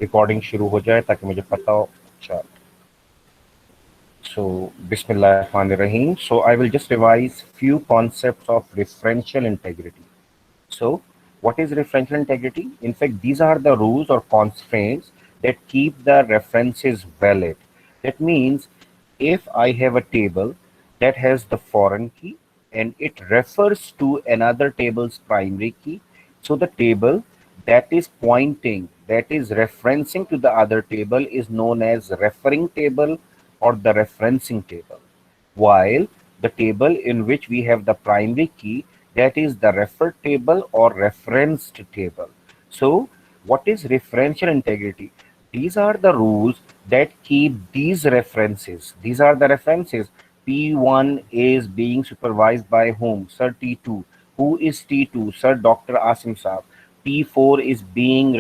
Recording शुरू हो जाए ताकि मुझे पता हो। अच्छा, so Bismillahirrahmanirrahim. So I will just revise few concepts of referential integrity. So what is referential integrity? In fact, these are the rules or constraints that keep the references valid. That means if I have a table that has the foreign key and it refers to another table's primary key, so the table that is pointing, that is referencing to the other table is known as referring table or the referencing table, while the table in which we have the primary key, that is the referred table or referenced table. So what is referential integrity? These are the rules that keep these references. These are the references. P1 is being supervised by whom? Sir T2. Who is T2? Sir Dr. Asim Saab. T4 is being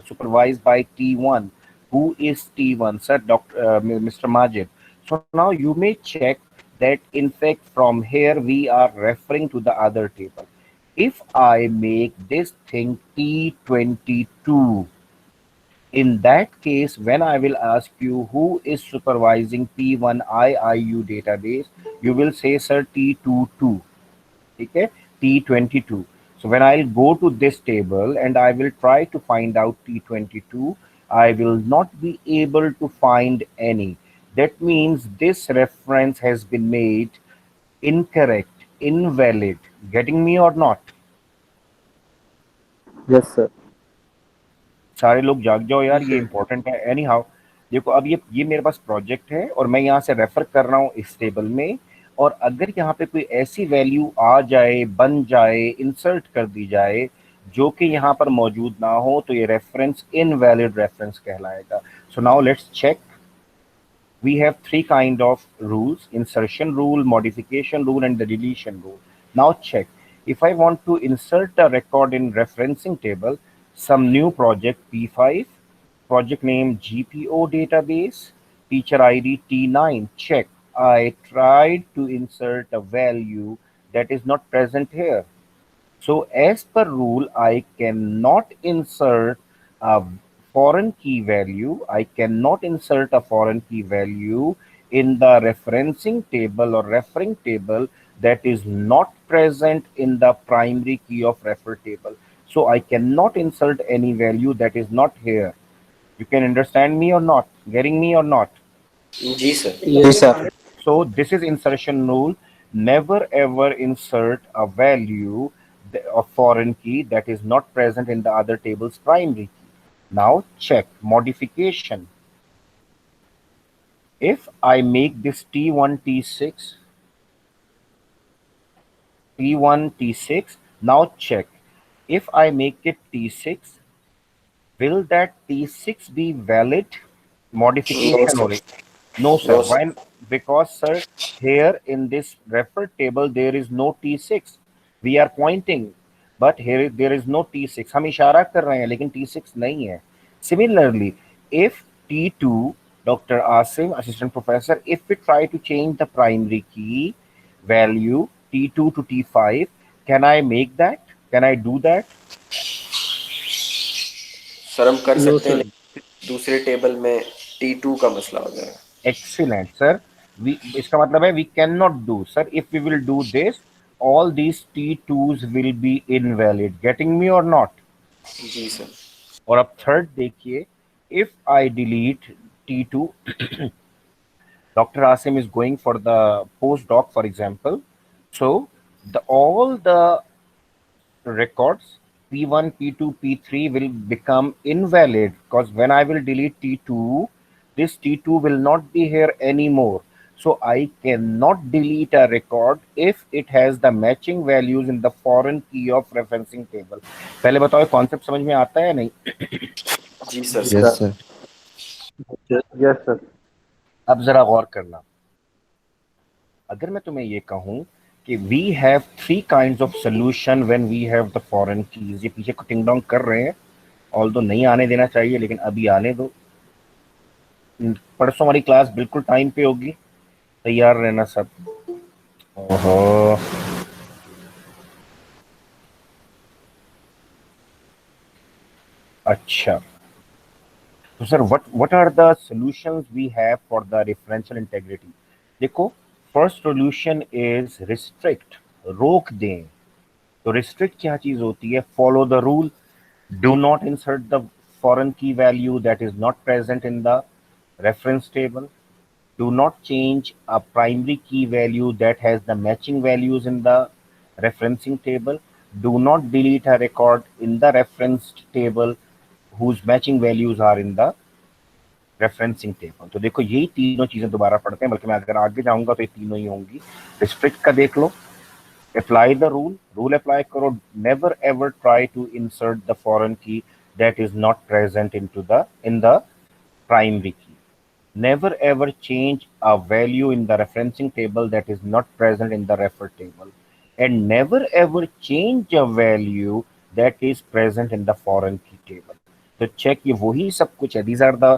supervised by T1. Who is T1? Sir Mr. Majid. So now you may check that in fact from here we are referring to the other table. If I make this thing T22, in that case, when I will ask you who is supervising P1 IIU database, you will say, sir, T22. Okay, T22. So when I'll go to this table and I will try to find out T22, I will not be able to find any. That means this reference has been made incorrect, invalid. Getting me or not? Yes, sir. सारे लोग जाग जाओ जी यार, ये sir. Important है। Any how, देखो अब ये मेरे पास प्रोजेक्ट है और मैं यहाँ से रेफर कर रहा हूँ इस टेबल में, और अगर यहाँ पे कोई ऐसी वैल्यू आ जाए, बन जाए, इंसर्ट कर दी जाए जो कि यहाँ पर मौजूद ना हो, तो ये रेफरेंस इनवैलिड रेफरेंस कहलाएगा। So now let's check. We have three kind of rules: insertion rule, modification rule, and the deletion rule. Now check. If I want to insert a record in referencing table, some new project P5, project name GPO database, teacher ID T9, check. I tried to insert a value that is not present here. So as per rule, I cannot insert a foreign key value. I cannot insert a foreign key value in the referencing table or referring table that is not present in the primary key of refer table. So I cannot insert any value that is not here. You can understand me or not? Getting me or not? जी sir. जी sir. So this is insertion rule. Never ever insert a value of foreign key that is not present in the other table's primary key. Now check modification. If I make this T1 T6, T1 T6, now check. If I make it T6, will that T6 be valid? No Modification sir. only. No, sir. No sir. Why? Because, sir, here in this referred table, there is no T6. We are pointing, but here there is no T6. हम इशारा कर रहे हैं, लेकिन T6 नहीं है. Similarly, if T2, Dr. Asim, assistant professor, if we try to change the primary key value T2 to T5, can I make that? Can I do that? Sir हम कर नो सकते हैं, सर। लेकिन दूसरे table में T2 का मसला हो जाएगा। Excellent, sir. इसका मतलब है we cannot do, sir. If we will do this, all these T2s will be invalid. Getting me or not? जी सर। और अब थर्ड देखिए, if I delete T2, Dr. Asim is going for the postdoc, for example. So the all the records P1, P2, P3 will become invalid because when I will delete T2, this T2 will not be here anymore. So I cannot delete a record if it has the matching values in the foreign key of referencing table. पहले बताओ concept समझ में आता है या नहीं? जी sir. जी yes sir. Sir. Yes sir. अब जरा गौर करना, अगर मैं तुम्हें ये कहूं कि we have three kinds of solution when we have the foreign keys, ये पीछे कटिंग डाउन कर रहे हैं, ऑल तो नहीं आने देना चाहिए लेकिन अभी आने दो। परसों वाली क्लास बिल्कुल टाइम पे होगी, तैयार रहना सब। ओहो, अच्छा, तो sir what are the solutions we have for the referential integrity? देखो, फर्स्ट सॉल्यूशन इज रिस्ट्रिक्ट, रोक दें। तो रिस्ट्रिक्ट क्या चीज होती है? Follow the rule, do not insert the foreign key value that is not present in the reference table. Do not change a primary key value that has the matching values in the referencing table. Do not delete a record in the referenced table whose matching values are in the referencing table. तो देखो, यही तीनों चीजें दोबारा पढ़ते हैं, बल्कि मैं अगर आगे जाऊंगा तो ये तीनों ही होंगी। रिस्ट्रिक्ट का देख लो, apply the rule, rule apply करो, never ever try to insert the foreign key that is not present in the primary key. Never ever change a value in the referencing table that is not present in the refer table. And never ever change a value that is present in the foreign key table. So check, ये वही सब कुछ है. These are the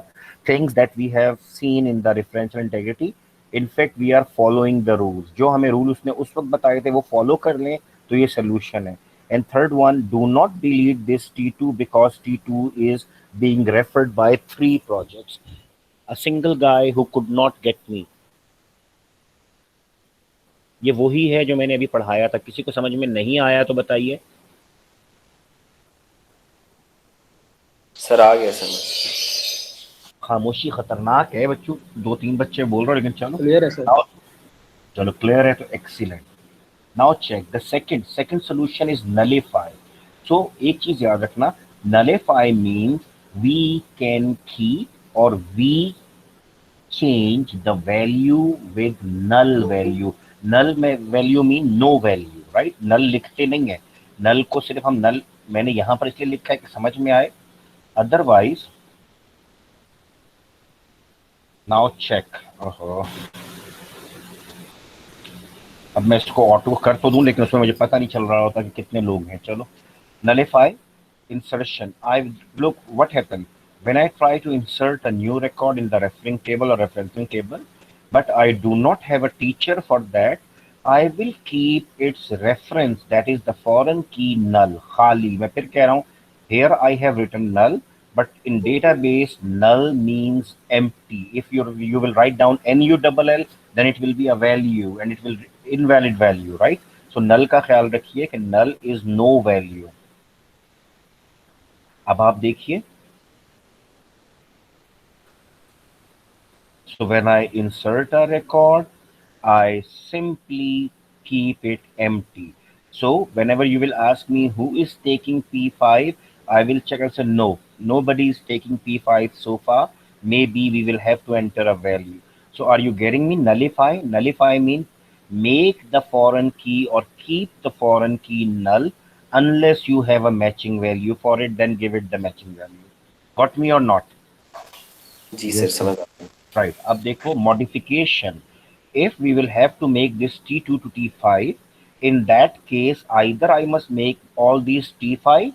things that we have seen in the referential integrity. In fact, we are following the rules. जो हमें rule उसने उस वक्त बताए थे वो फॉलो कर लें तो ये सोल्यूशन है. And third one, do not delete this T2 because T2 is being referred by 3 projects. A single guy who could not get me. ये वही है जो मैंने अभी पढ़ाया था। किसी को समझ में नहीं आया तो बताइए। सर आ गया समझ। खामोशी खतरनाक है बच्चों, 2-3 बच्चे बोल रहे हो, लेकिन चलो क्लियर है सर। चलो क्लियर है तो excellent. Now check the second solution is nullify. So एक चीज याद रखना, nullify means we can keep और we change the value with null value. null में value mean no value, right? Null लिखते नहीं है, नल को सिर्फ हम नल, मैंने यहां पर इसलिए लिखा है कि समझ में आए, अदरवाइज। नाउ चेक, ओहो, अब मैं इसको ऑटो कर तो दूं, लेकिन उसमें मुझे पता नहीं चल रहा होता कि कितने लोग हैं। चलो, nullify insertion. I look what happened when I try to insert a new record in the referring table or referencing table, but I do not have a teacher for that. I will keep its reference, that is the foreign key, null, खाली। मैं फिर कह रहा हूँ, here I have written null, but in database null means empty. If you will write down null, then it will be a value and it will invalid value, right? So null का ख्याल रखिए कि null is no value. अब आप देखिए, so when I insert a record, I simply keep it empty. So whenever you will ask me who is taking P5, I will check and say no, nobody is taking P5 so far. Maybe we will have to enter a value. So are you getting me? Nullify. Nullify means make the foreign key or keep the foreign key null unless you have a matching value for it, then give it the matching value. Got me or not? जी sir समझ। Right. अब देखो modification. If we will have to make this T2 to T5, in that case either I must make all these T5,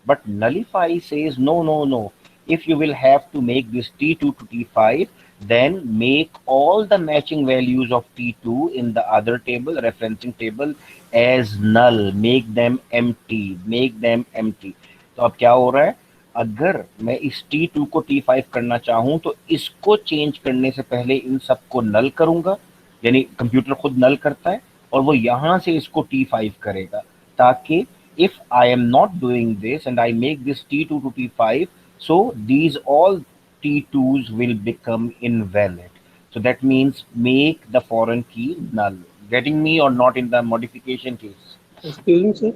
but nullify says no, no, no. If you will have to make this T2 to T5, then make all the matching values of T2 in the other table, referencing table, as null. Make them empty. Make them empty. तो अब क्या हो रहा है, अगर मैं इस T2 को T5 करना चाहूं तो इसको चेंज करने से पहले इन सबको नल करूंगा, यानी कंप्यूटर खुद नल करता है और वो यहां से इसको T5 करेगा, ताकि if I am not doing this and I make this T2 to T5, so these all T2s will become invalid. So that means make the foreign key null. Getting me or not in the modification case? Excuse me sir.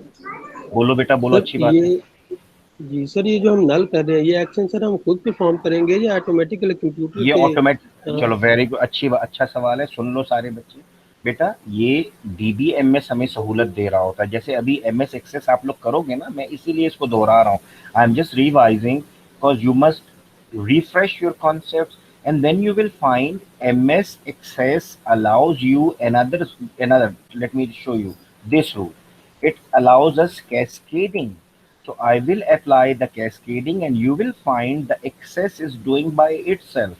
बोलो बेटा बोलो, sir अच्छी बात है। ये जी sir, ये जो हम नल कर रहे हैं ये एक्शन सर हम खुद परफॉर्म करेंगे या ऑटोमेटिकली कंप्यूटर ये के? ऑटोमेटिक, चलो वेरी गुड, अच्छा सवाल है, सुन लो सारे बच्चे। बेटा ये DBMS हमें सहूलत दे रहा होता है, जैसे अभी MS एक्सेस आप लोग करोगे ना, मैं इसीलिए इसको दोहरा रहा हूँ। I am just revising because you must refresh your concepts, and then you will find MS Access allows you another. Let me show you this rule. It allows us cascading. So I will apply the cascading and you will find the access is doing by itself.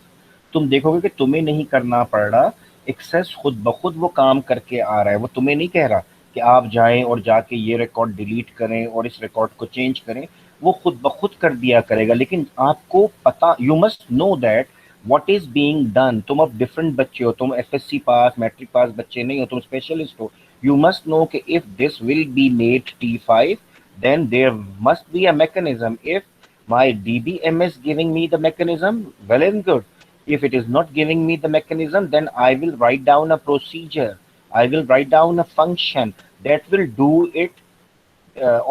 तुम देखोगे कि तुम्हें नहीं करना पड़ रहा, access खुद ब खुद वो काम करके आ रहा है। वो तुम्हें नहीं कह रहा कि आप जाएं और जाके ये रिकॉर्ड डिलीट करें और इस रिकॉर्ड को चेंज करें। वो खुद ब खुद कर दिया करेगा। लेकिन आपको पता, you must know that what is being done. तुम अब डिफरेंट बच्चे हो, तुम एफएससी पास मैट्रिक पास बच्चे नहीं हो, तुम स्पेशलिस्ट हो। यू मस्ट नो कि if this will be made T5 then there must be a mechanism. If my DBMS giving me the mechanism, well and good. If it is not giving me the mechanism, then I will write down a procedure. I will write down a function that will do it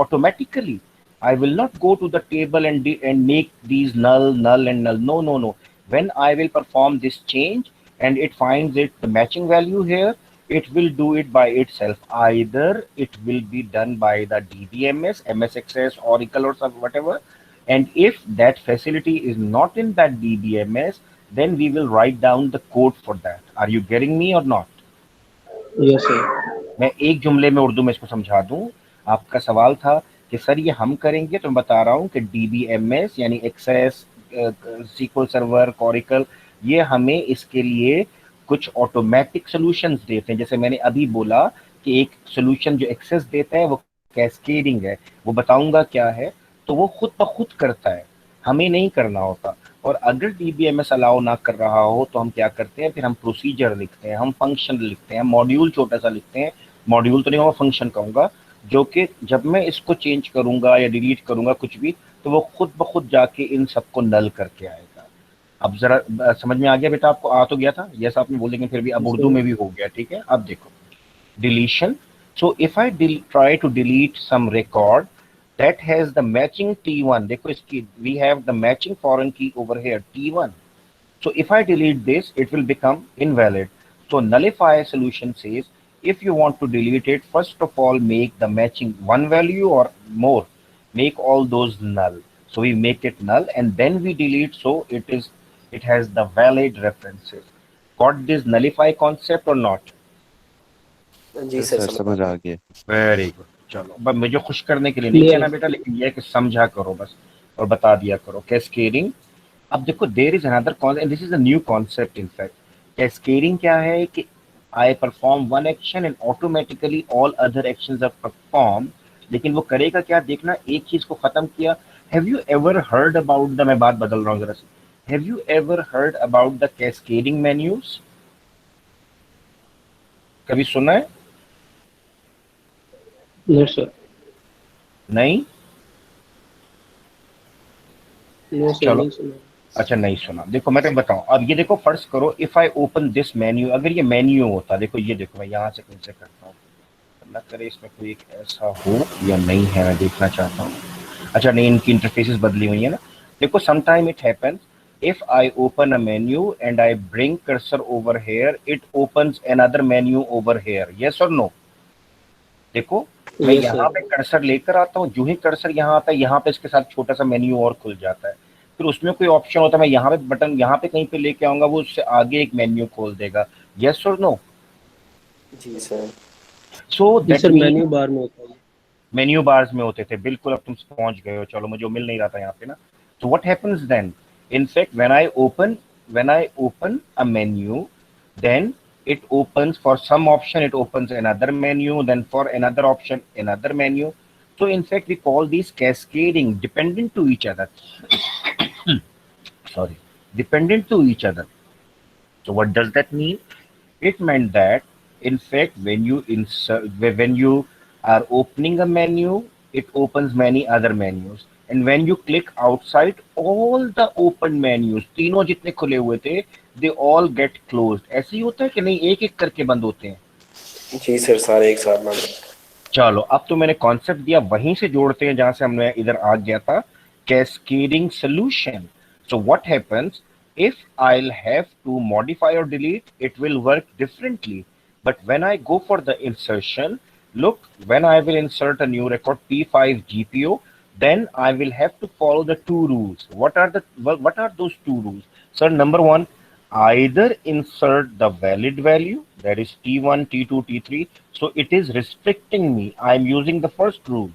automatically. I will not go to the table and make these null, null, and null. No, no, no. When I will perform this change and it finds it the matching value here, it will do it by itself. Either it will be done by the DBMS, MS Access, Oracle, or some whatever. And if that facility is not in that DBMS, then we will write down the code for that. Are you getting me or not? Yes sir. मैं एक जुमले में उर्दू में इसको समझा दूं। आपका सवाल था कि सर ये हम करेंगे, तो मैं बता रहा हूं कि DBMS यानी एक्सेस, SQL सर्वर, Oracle, ये हमें इसके लिए कुछ ऑटोमेटिक सॉल्यूशंस देते हैं। जैसे मैंने अभी बोला कि एक सॉल्यूशन जो एक्सेस देता है वो कैस्केडिंग है, वो बताऊंगा क्या है। तो वो खुद ब खुद करता है, हमें नहीं करना होता। और अगर DBMS अलाउ ना कर रहा हो तो हम क्या करते हैं, फिर हम प्रोसीजर लिखते हैं, हम फंक्शन लिखते हैं, मॉड्यूल छोटा सा लिखते हैं। मॉड्यूल तो नहीं होगा, फंक्शन कहूंगा, जो कि जब मैं इसको चेंज करूंगा या डिलीट करूंगा कुछ भी, तो वो खुद ब खुद जाके इन सबको नल करके आएगा। अब जरा समझ में आ गया बेटा? आपको आ तो गया था, यस आपने बोल, लेकिन फिर भी अब उर्दू में भी हो गया, ठीक है। अब देखो deletion. So if I try to delete some record that has the matching T1, देखो इसकी we have the matching foreign key over here T1. So if I delete this, it will become invalid. So nullify solution says if you want to delete it, first of all make the matching one value or more, make all those null. So we make it null and then we delete, so it has the valid references. Got this nullify concept or not? जी yes sir, sir, समझ समझ आ गया। Very good. चलो, बस मुझे खुश करने के लिए नहीं Yes. कहना बेटा, लेकिन ये है कि समझा करो बस और बता दिया करो। कैस्केडिंग, अब देखो there is another concept, this is a new concept in fact. Cascading क्या है कि I perform one action and automatically all other actions are perform. लेकिन वो करेगा क्या, देखना, एक चीज को खत्म किया। Have you ever heard about the, मैं बात बदल रहा हूँ जरा सी, have you ever heard about the cascading menus? कभी सुना है? No sir. नहीं? नो सर, चलो, नहीं सुना। अच्छा नहीं सुना। देखो मैं तुम्हें बताऊं, अब ये देखो फर्ज करो if I open this menu, अगर ये मेन्यू होता, देखो ये देखो, मैं यहाँ से कहीं से करता हूँ, अल्लाह करे इसमें कोई एक ऐसा हो या नहीं है, मैं देखना चाहता हूँ। अच्छा नहीं, इनकी इंटरफेसेस बदली हुई है ना। देखो sometime it happens if I open a menu and I bring cursor over here, it opens another menu over here. Yes or no? देखो मैं Yes, यहाँ sir. पे कर्सर लेकर आता हूँ, जो ही कर्सर यहाँ आता है, यहाँ पे इसके साथ छोटा सा मेन्यू और खुल जाता है। फिर उसमें कोई ऑप्शन होता है, मैं यहाँ पे बटन यहाँ पे कहीं पे लेके आऊंगा, वो उससे आगे एक मेन्यू खोल देगा। यस और नो? जी सर। सो जी that sir, mean menu bar में होता है। मेन्यू बार्स में होते थे, बिल्कुल। अब तुम पहुंच गए हो, चलो, मुझे मिल नहीं रहा था यहाँ पे ना। So what happens then? In fact, when I open a menu, then it opens for some option, it opens another menu, then for another option, another menu. So in fact, we call these cascading, dependent to each other. Sorry, dependent to each other. So what does that mean? It meant that, in fact, when you are opening a menu, it opens many other menus. And when you click outside, all the open menus, तीनों जितने खुले हुए थे, they all get closed. ऐसे ही होता है कि नहीं, एक एक करके बंद होते हैं? जी सर, सारे एक साथ बंद। चलो, अब तो मैंने कॉन्सेप्ट दिया, वहीं से जोड़ते हैं जहां से हमने इधर आ गया था, cascading solution. So what happens if I'll have to modify or delete, it will work differently. But when I go for the insertion, look, when I will insert a new record P5 GPO, then I will have to follow the two rules. What are those two rules? Sir, number one, either insert the valid value, that is T1, T2, T3. So it is restricting me. I'm using the first rule.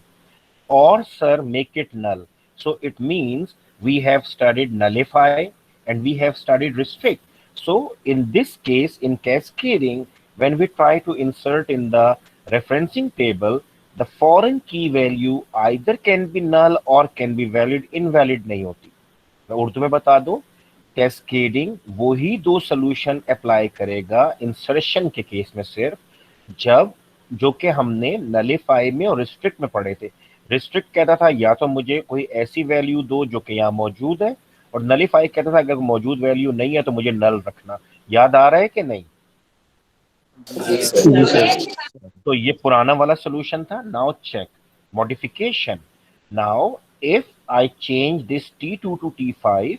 Or, sir, make it null. So it means we have studied nullify and we have studied restrict. So in this case, in cascading, when we try to insert in the referencing table, the foreign key value either can be null or can be valid, invalid नहीं होती। मैं उर्दू में बता दूं, cascading वही दो solution apply करेगा insertion के केस में सिर्फ, जब जो कि हमने नलीफाई में और रिस्ट्रिक्ट में पढ़े थे। रिस्ट्रिक्ट कहता था या तो मुझे कोई ऐसी वैल्यू दो जो कि यहाँ मौजूद है, और नलीफाई कहता था अगर मौजूद वैल्यू नहीं है तो मुझे नल रखना। याद आ रहा है कि नहीं? जी सर। जी सर। तो ये पुराना वाला सोल्यूशन था। Now check modification. Now if I change this T2 to T5,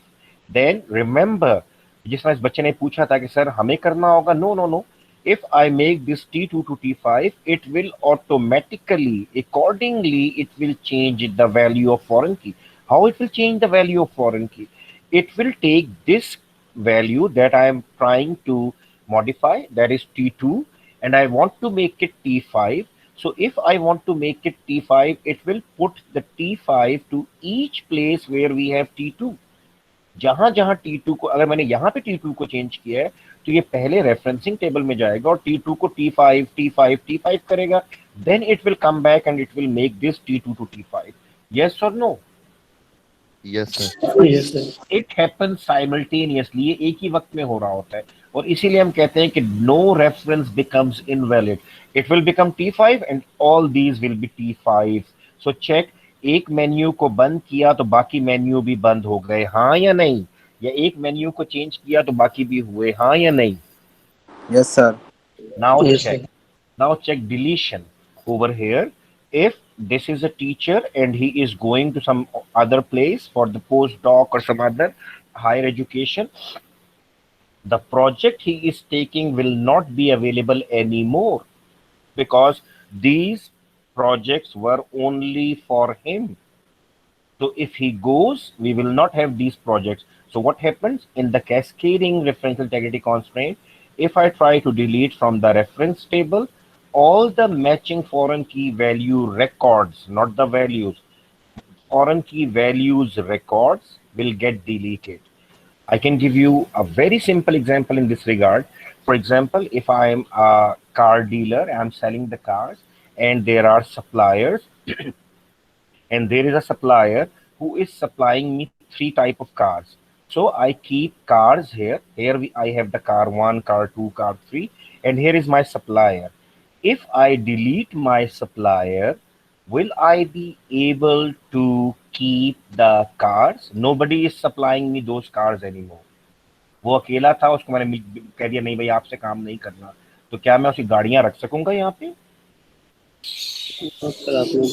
then remember, जिस तरह इस बच्चे ने पूछा था कि सर हमें करना होगा, no no no, if I make this T2 to T5, it will automatically, accordingly, it will change the value of foreign key. How it will change the value of foreign key? It will take this value that I am trying to modify, that is T2, and I want to make it T5. So if I want to make it T5, it will put the T5 to each place where we have T2. जहां जहां T2 को, अगर मैंने यहाँ पे T2 को change किया है तो ये पहले रेफरेंसिंग टेबल में जाएगा और T2 को T5 T5 T5 करेगा, then it will come back and it will make this T2 to T5। Yes और no? Yes sir. Yes sir. It happen simultaneously, ये एक ही वक्त में हो रहा होता है, और इसीलिए हम कहते हैं कि no reference becomes invalid. It will become T5 and all these will be T5। So check, एक मेन्यू को बंद किया तो बाकी मेन्यू भी बंद हो गए, हाँ या नहीं? या एक मेन्यू को चेंज किया तो बाकी भी हुए, हाँ या नहीं? Yes sir. Now yes check, sir. now check deletion over here. If this is a teacher and he is going to some other place for the postdoc or some other higher education, the project he is taking will not be available anymore because these projects were only for him. So if he goes, we will not have these projects. So what happens in the cascading referential integrity constraint? If I try to delete from the reference table, all the matching foreign key value records, not the values, foreign key values records will get deleted. I can give you a very simple example in this regard. For example, if I am a car dealer, I am selling the cars, and there are suppliers, and there is a supplier who is supplying me three type of cars. So I keep cars here. I have the car 1, car 2, car 3, and here is my supplier. If I delete my supplier, will I be able to keep the cars? Nobody is supplying me those cars anymore. वो अकेला था, उसको मैंने कह दिया नहीं भाई आपसे काम नहीं करना, तो क्या मैं उसकी गाड़ियां रख सकूंगा यहाँ पे? सर आपने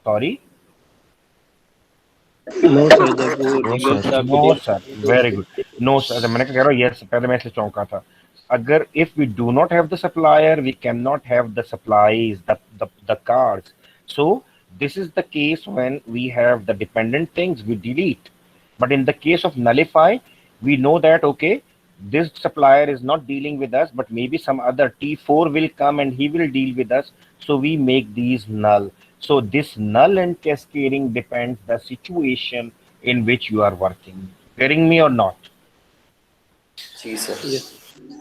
सॉरी, नो सर, जब वो नो लीगल सर। से आपकी no deal sir, very good. No sir, मैंने कह रहा हूँ यस, पहले मैं इसलिए चौंका था। अगर if we do not have the supplier, we can not have the supplies, the cars. So this is the case when we have the dependent things we delete. But in the case of nullify, we know that okay, this supplier is not dealing with us, but maybe some other T4 will come and he will deal with us, so we make these null. So this null and cascading depends the situation in which you are working. Getting me or not? जी sir. Yes.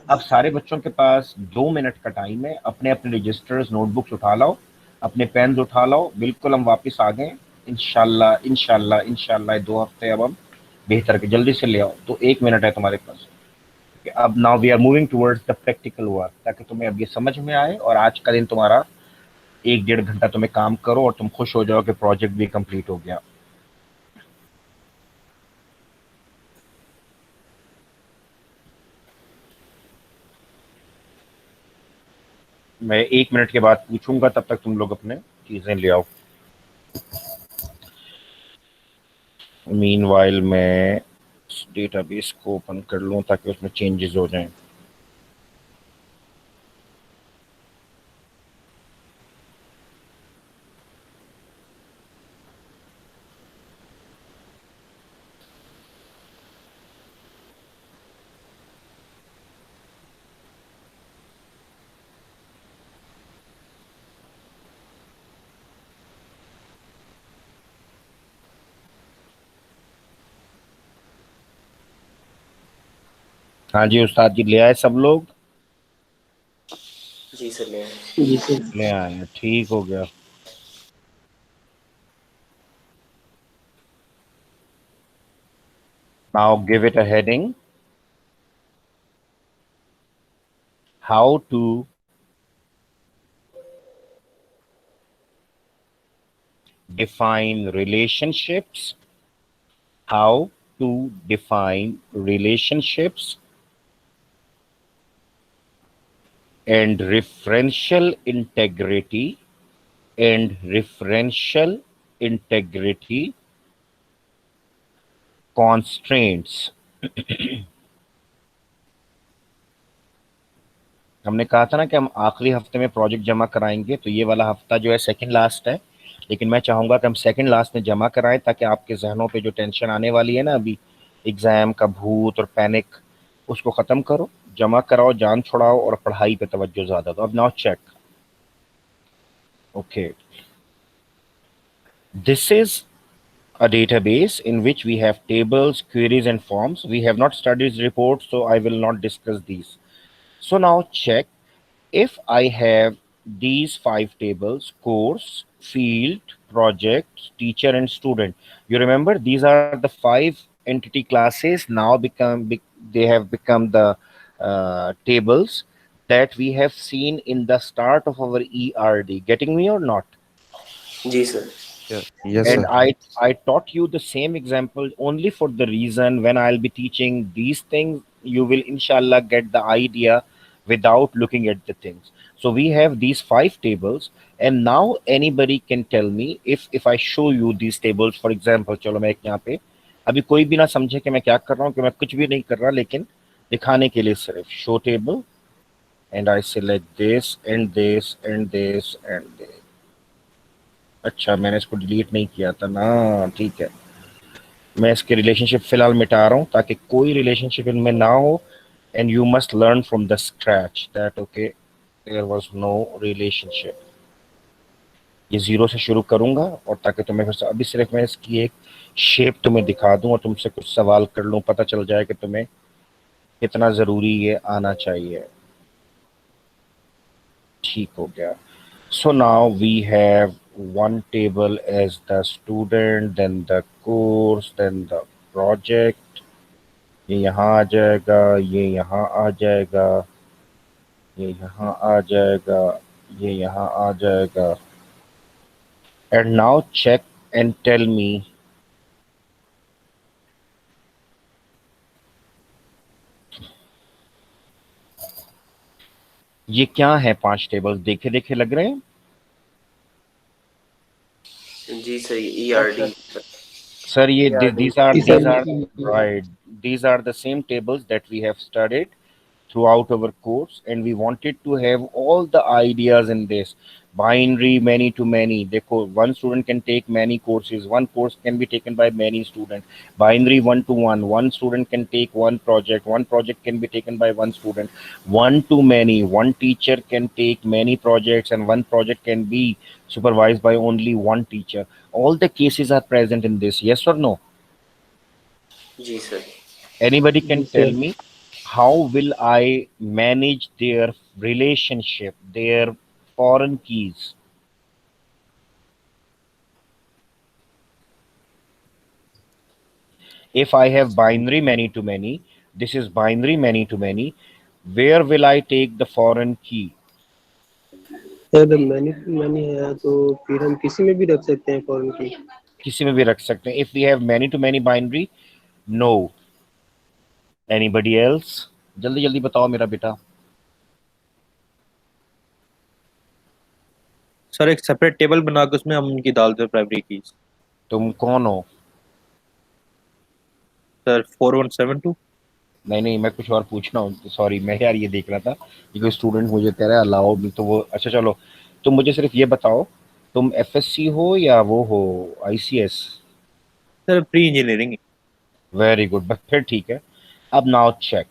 अब सारे बच्चों के पास 2 minute का time है, अपने अपने registers notebooks उठा लाओ, अपने पेन उठा लाओ, बिल्कुल हम वापस आ गए इंशाल्लाह इंशाल्लाह इंशाल्लाह। 2 हफ्ते अब हम बेहतर के, जल्दी से ले आओ। तो 1 मिनट है तुम्हारे पास। अब now we are moving towards the practical work, ताकि तुम्हें अब ये समझ में आए और आज का दिन तुम्हारा 1-1.5 घंटा तुम्हें काम करो और तुम खुश हो जाओ कि प्रोजेक्ट भी कंप्लीट हो गया। मैं 1 मिनट के बाद पूछूंगा, तब तक तुम लोग अपने चीजें ले आओ। मीनवाइल मैं डेटाबेस को ओपन कर लूं ताकि उसमें चेंजेस हो जाएं। हाँ जी उस्ताद जी, ले आए सब लोग? जी सर ले आए। जी सर। ले आए हैं, ठीक हो गया। Now give it a heading. How to define relationships. How to define relationships and referential integrity constraints. हमने कहा था ना कि हम आखिरी हफ्ते में प्रोजेक्ट जमा कराएंगे, तो ये वाला हफ्ता जो है सेकंड लास्ट है, लेकिन मैं चाहूंगा कि हम सेकंड लास्ट में जमा कराएं ताकि आपके जहनों पे जो टेंशन आने वाली है ना अभी एग्जाम का भूत और पैनिक, उसको खत्म करो, जमा कराओ, जान छुड़ाओ और पढ़ाई पे तवज्जो ज्यादा दो। अब now check, okay, this is a database in which we have tables, queries, and forms. We have not studied this report, so I will not discuss these. So now check if I have these 5 tables: course, field, project, teacher, and student. You remember these are the 5 entity classes. Now they have become the tables that we have seen in the start of our ERD. Getting me or not? जी sir. Yes, And sir. I taught you the same example only for the reason when I'll be teaching these things, you will inshallah get the idea without looking at the things. So we have these 5 tables, and now anybody can tell me if I show you these tables. For example, चलो मैं एक यहाँ पे, अभी कोई भी ना समझे कि मैं क्या कर रहा हूँ, कि मैं कुछ भी नहीं कर रहा, लेकिन दिखाने के लिए सिर्फ show table, and I select this and this and this and this. अच्छा, मैंने इसको डिलीट नहीं किया था ना, ठीक है। मैं इसके रिलेशनशिप फिलहाल मिटा रहा हूँ ताकि कोई रिलेशनशिप इनमें ना हो, and you must learn from the scratch that okay there was no relationship. ये 0 से शुरू करूंगा, और ताकि तुम्हें फिर से अभी सिर्फ मैं इसकी एक शेप तुम्हें दिखा दूं और तुमसे कुछ सवाल कर लूं, पता चल जाए कि तुम्हें कितना जरूरी ये आना चाहिए। ठीक हो गया। So now we have one table as the student, then the course, then the project. ये यहाँ आ जाएगा, ये यहाँ आ जाएगा, ये यहाँ आ जाएगा, ये यहाँ आ जाएगा। And now check and tell me, ये क्या है? 5 टेबल्स देखे देखे लग रहे हैं? जी sir ERD। Sir, ERD these are जी these sir. are right. These are the same tables that we have studied throughout our course, and we wanted to have all the ideas in this binary many to many. देखो, one student can take many courses, one course can be taken by many students. Binary 1 to 1, one student can take one project can be taken by one student. 1 to many, one teacher can take many projects, and one project can be supervised by only one teacher. All the cases are present in this, yes or no? जी sir. Anybody जी can tell sir. me how will I manage their relationship, their foreign keys? If I have binary many to many, this is binary many to many, where will I take the foreign key? Sir many है तो फिर हम किसी में भी रख सकते हैं फॉरेन की। किसी में भी रख सकते हैं। If we have many to many binary, no. Anybody else? जल्दी जल्दी बताओ मेरा बेटा। सर एक सेपरेट टेबल बना के उसमें हम उनकी डाल दो प्राइमरी कीज। तुम कौन हो? सर 4172। नहीं नहीं, मैं कुछ और पूछ रहा हूँ, सॉरी, मैं यार ये देख रहा था कि कोई स्टूडेंट मुझे कह रहा है अलाउ मी, तो वो अच्छा चलो, तुम मुझे सिर्फ ये बताओ, तुम एफएससी हो या वो हो ICS? Sir pre engineering. Very good, but फिर ठीक है। अब now check,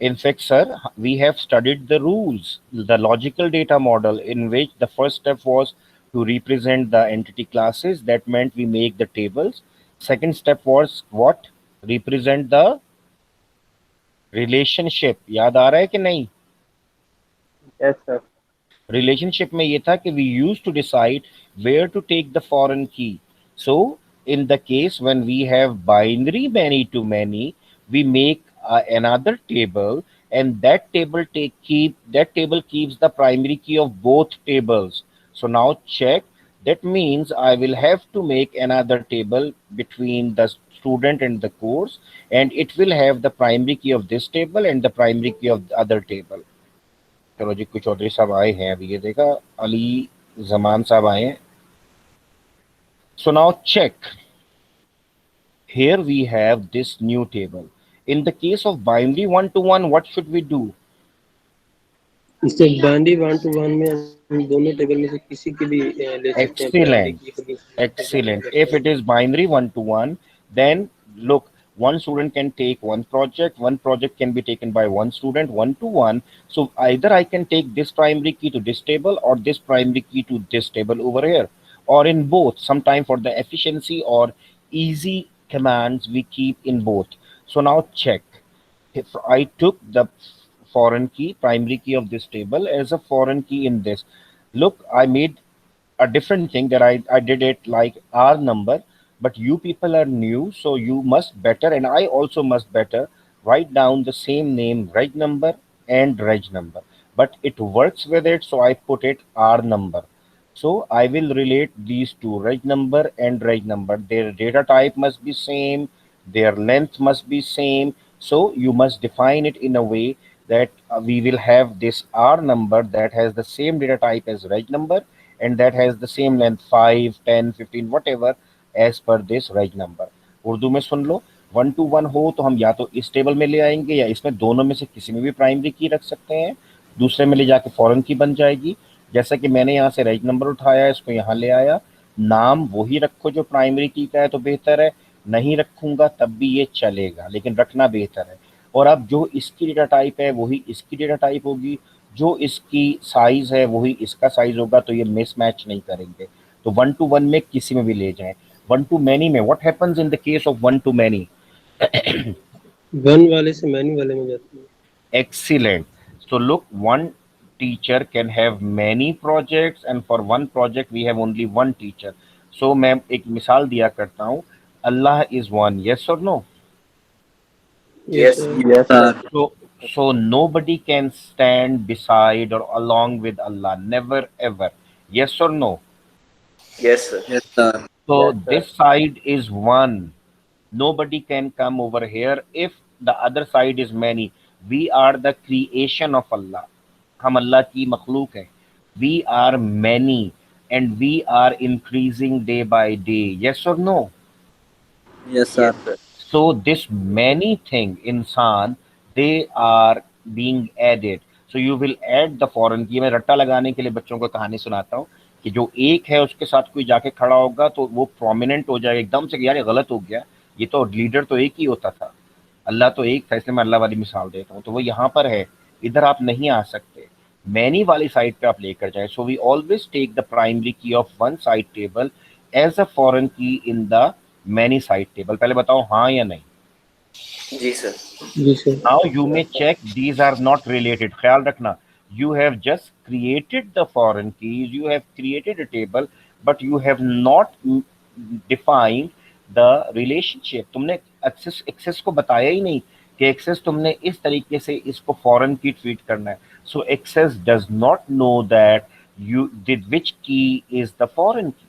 in fact sir, we have studied the rules, the logical data model, in which the first step was to represent the entity classes. That meant we make the tables. Second step was what? Represent the relationship. याद आ रहा है कि नहीं? Yes sir. Relationship में ये था कि we use to decide where to take the foreign key. So in the case when we have binary many to many, we make another table, and that table keeps the primary key of both tables. So now check. That means I will have to make another table between the student and the course, and it will have the primary key of this table and the primary key of the other table. चलो जी, कुछ चौधरी साहब आए हैं अभी, ये देखा, अली जमान साहब आए हैं. So now check. Here we have this new table. In the case of binary one to one, what should we do? इससे बाइनरी 1 to 1 में हम दोनों टेबल में से किसी की भी ले सकते हैं प्राइमरी Excellent. की होगी. Excellent. If it is binary one to one, then look, one student can take one project can be taken by one student one to one. So either I can take this primary key to this table or this primary key to this table over here, or in both. Sometime for the efficiency or easy commands, we keep in both. So now check. If I took the foreign key, primary key of this table as a foreign key in this, look, I made a different thing that I did it like R number, but you people are new, so you must better, and I also must better write down the same name, reg number and reg number. But it works with it, so I put it R number. So I will relate these two, reg number and reg number. Their data type must be same, their length must be same. So you must define it in a way that we will have this R number that has the same data type as reg number, and that has the same length 5, 10, 15, whatever as per this reg number. Urdu में सुन लो, 1 to 1 हो तो हम या तो इस table में ले आएंगे या इसमें दोनों में से किसी में भी प्राइमरी की रख सकते हैं, दूसरे में ले जाके फॉरेन की बन जाएगी. जैसा कि मैंने यहाँ से रेज नंबर उठाया, इसको यहाँ ले आया, नाम वही रखो जो प्राइमरी की का है तो बेहतर है, नहीं रखूंगा तब भी ये चलेगा, लेकिन रखना बेहतर है. और अब जो इसकी डेटा टाइप है वही इसकी डेटा टाइप होगी, जो इसकी साइज है वही इसका साइज होगा, तो ये मिसमैच नहीं करेंगे. तो 1 to 1 में किसी में भी ले जाएं. 1 to many में what happens in the case of 1 to many? 1 वाले से मैनी वाले में जाते हैं. Excellent. So look, one teacher can have many projects, and for one project we have only one teacher. So मैं एक मिसाल दिया करता हूँ, Allah is one, yes or no? Yes. Yes, sir. So nobody can stand beside or along with Allah, never ever. Yes or no? Yes, sir. Yes, sir. So Yes, sir. this side is one. Nobody can come over here if the other side is many. We are the creation of Allah. हम अल्लाह की मखलूक है. We are many and we are increasing day by day. Yes or no? Yes, sir. Yes, sir. So this many thing insan, they are being added. So you will add the foreign key. मैं रट्टा लगाने के लिए बच्चों को कहानी सुनाता हूँ कि जो एक है उसके साथ कोई जाके खड़ा होगा तो वो प्रोमिनेंट हो जाएगा एकदम से, यार ये गलत हो गया, ये तो लीडर तो एक ही होता था, अल्लाह तो एक था, इसलिए मैं अल्लाह वाली मिसाल देता हूँ. तो वो यहाँ पर है, इधर आप नहीं आ सकते, मैनी वाली साइड पे आप लेकर जाए. So we always take the primary key of one side table as a foreign key in the many side table. पहले बताओ हाँ या नहीं. जी सर. जी sir. Now you may check, these are not related. ख्याल रखना, you have just created the foreign keys, you have created a table, but you have not defined the relationship. तुमने एक्सेस को बताया ही नहीं कि एक्सेस तुमने इस तरीके से इसको फॉरेन की ट्रीट करना है. So access does not know that you did which key is the foreign key.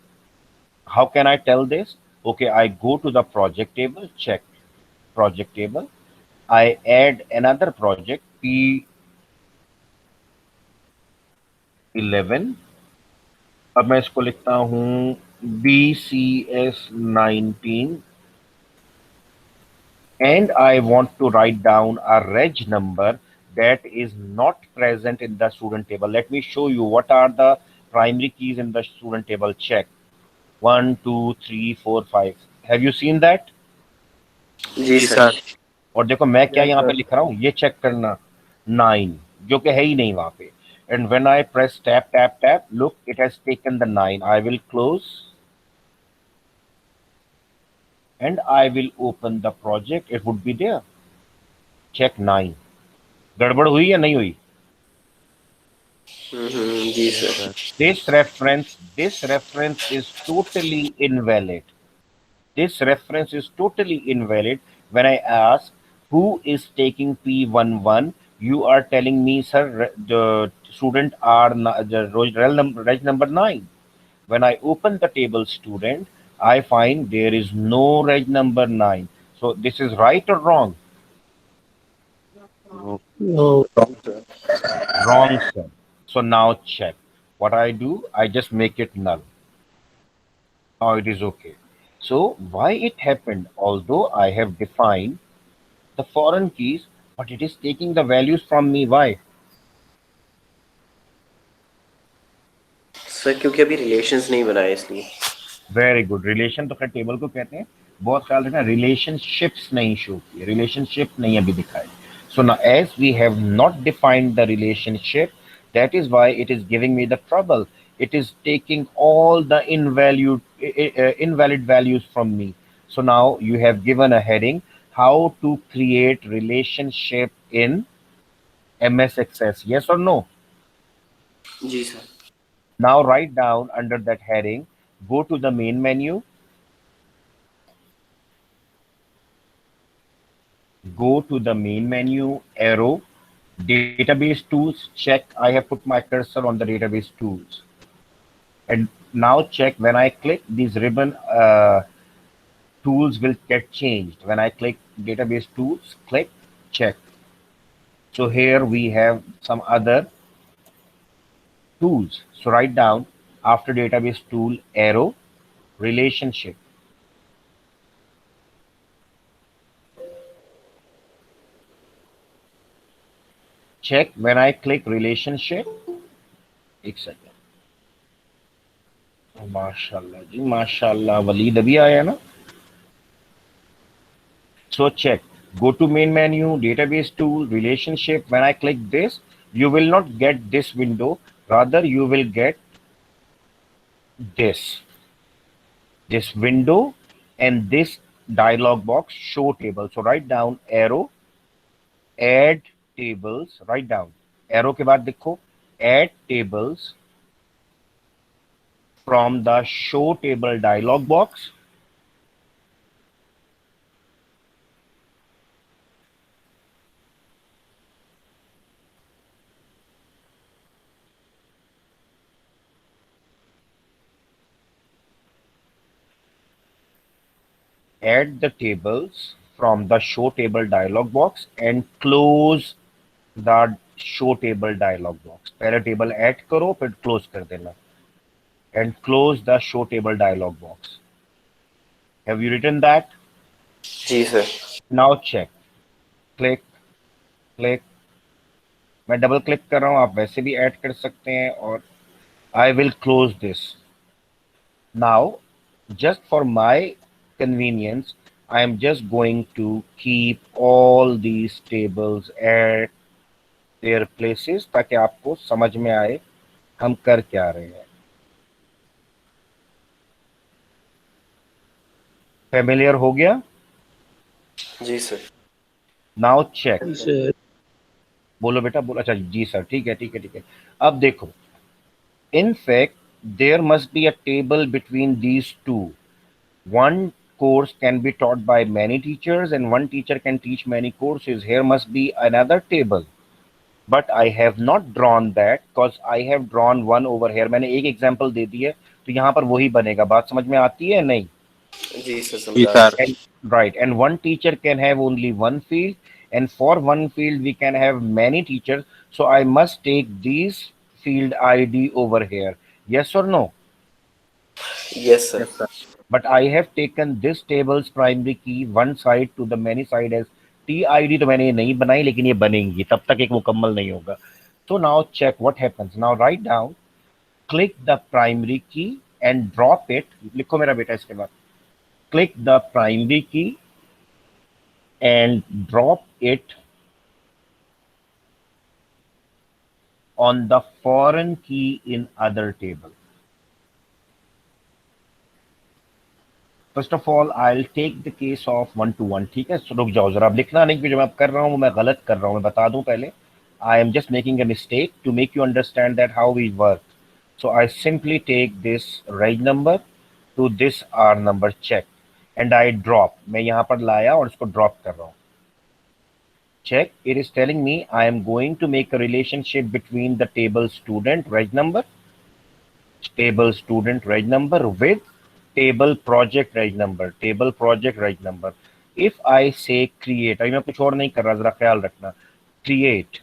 How can I tell this? Okay, I go to the project table, check project table. I add another project P11. अब मैं इसको लिखता हूँ BCS19 and I want to write down a reg number that is not present in the student table. Let me show you what are the primary keys in the student table. Check 1, 2, 3, 4, 5. Have you seen that? जी sir. और देखो मैं क्या यहाँ पे लिख रहा हूँ, ये चेक करना, 9, जो कि है ही नहीं वहां पे. And when I press tap tap tap, look it has taken the 9. I will close and I will open the project, it would be there. Check 9. गड़बड़ हुई या नहीं हुई? जी Yes, sir. sir. This reference is totally invalid. This reference is totally invalid. When I ask who is taking P11, you are telling me, sir, the student are the reg number 9. When I open the table student, I find there is no reg number 9. So this is right or wrong? No. No. Wrong sir। Wrong, sir. So now check. What I do, I just make it null. Now it is okay. So why it happened? Although I have defined the foreign keys, but it is taking the values from me. Why? Sir क्योंकि अभी relations नहीं बनाए इसलिए। Very good. Relation तो खैर table को कहते हैं। बहुत ख्याल रखना, रिलेशनशिप्स नहीं शो किए, रिलेशनशिप नहीं अभी दिखाए। सो now as we have not defined the relationship, that is why it is giving me the trouble. It is taking all the invalid values from me. So now you have given a heading, how to create relationship in MS Access. Yes or no? जी sir. Now write down under that heading, go to the main menu, go to the main menu, arrow, database tools, check. I have put my cursor on the database tools. And now check, when I click these ribbon, tools will get changed. When I click database tools, click, check. So here we have some other tools. So write down after database tool, arrow, relationship. Check, when I click relationship, एक second, माशाल्लाह जी माशाल्लाह, वलीद अभी आया ना। So check, go to main menu, database tool, relationship. When I click this, you will not get this window, rather you will get this window and this dialog box, show table. So write down arrow, add tables, write down arrow के बाद देखो add tables from the show table dialog box. Add the tables from the show table dialog box and close the show table dialog box. पहले table add करो फिर close कर देना and close the show table dialog box. Have you written that? जी sir. Now check, click, click. मैं double click कर रहा हूं, आप वैसे भी ऐड कर सकते हैं। और I will close this. Now, just for my convenience, I am just going to keep all these tables at their places ताकि आपको समझ में आए हम कर क्या रहे हैं। फेमिलियर हो गया? जी सर। Now check. सर बोलो बेटा, बोलो। अच्छा जी सर, ठीक है ठीक है ठीक है। अब देखो, in fact there must be a table between these two. One course can be taught by many teachers and one teacher can teach many courses. Here must be another table, but I have not drawn that because I have drawn one over here. मैंने एक example दे दी है तो यहाँ पर वही बनेगा। बात समझ में आती है नहीं? जी सर जी समझा। Sir. And, right, and one teacher can have only one field, and for one field we can have many teachers. So I must take these field ID over here. Yes or no? Yes sir. But I have taken this table's primary key one side to the many side as TID। तो मैंने ये नहीं बनाई, लेकिन ये बनेंगी, तब तक एक मुकम्मल नहीं होगा। So now check what happens. Now write down, click the primary key and drop it. लिखो मेरा बेटा इसके बाद। Click the primary key and drop it on the foreign key in other table. First of all, I'll take the case of 1 to 1। ठीक है, रुक जाओ जरा, अब लिखना नहीं कि जो मैं अब कर रहा हूँ वो मैं गलत कर रहा हूँ, मैं बता दूं पहले। I am just making a mistake to make you understand that how we work. So I simply take this reg number to this R number check and I drop. मैं यहाँ पर लाया और इसको drop कर रहा हूँ. Check. It is telling me I am going to make a relationship between the table student reg number with table project reg number. If I say create, अभी मैं कुछ और नहीं कर रहा, जरा ख्याल रखना. Create.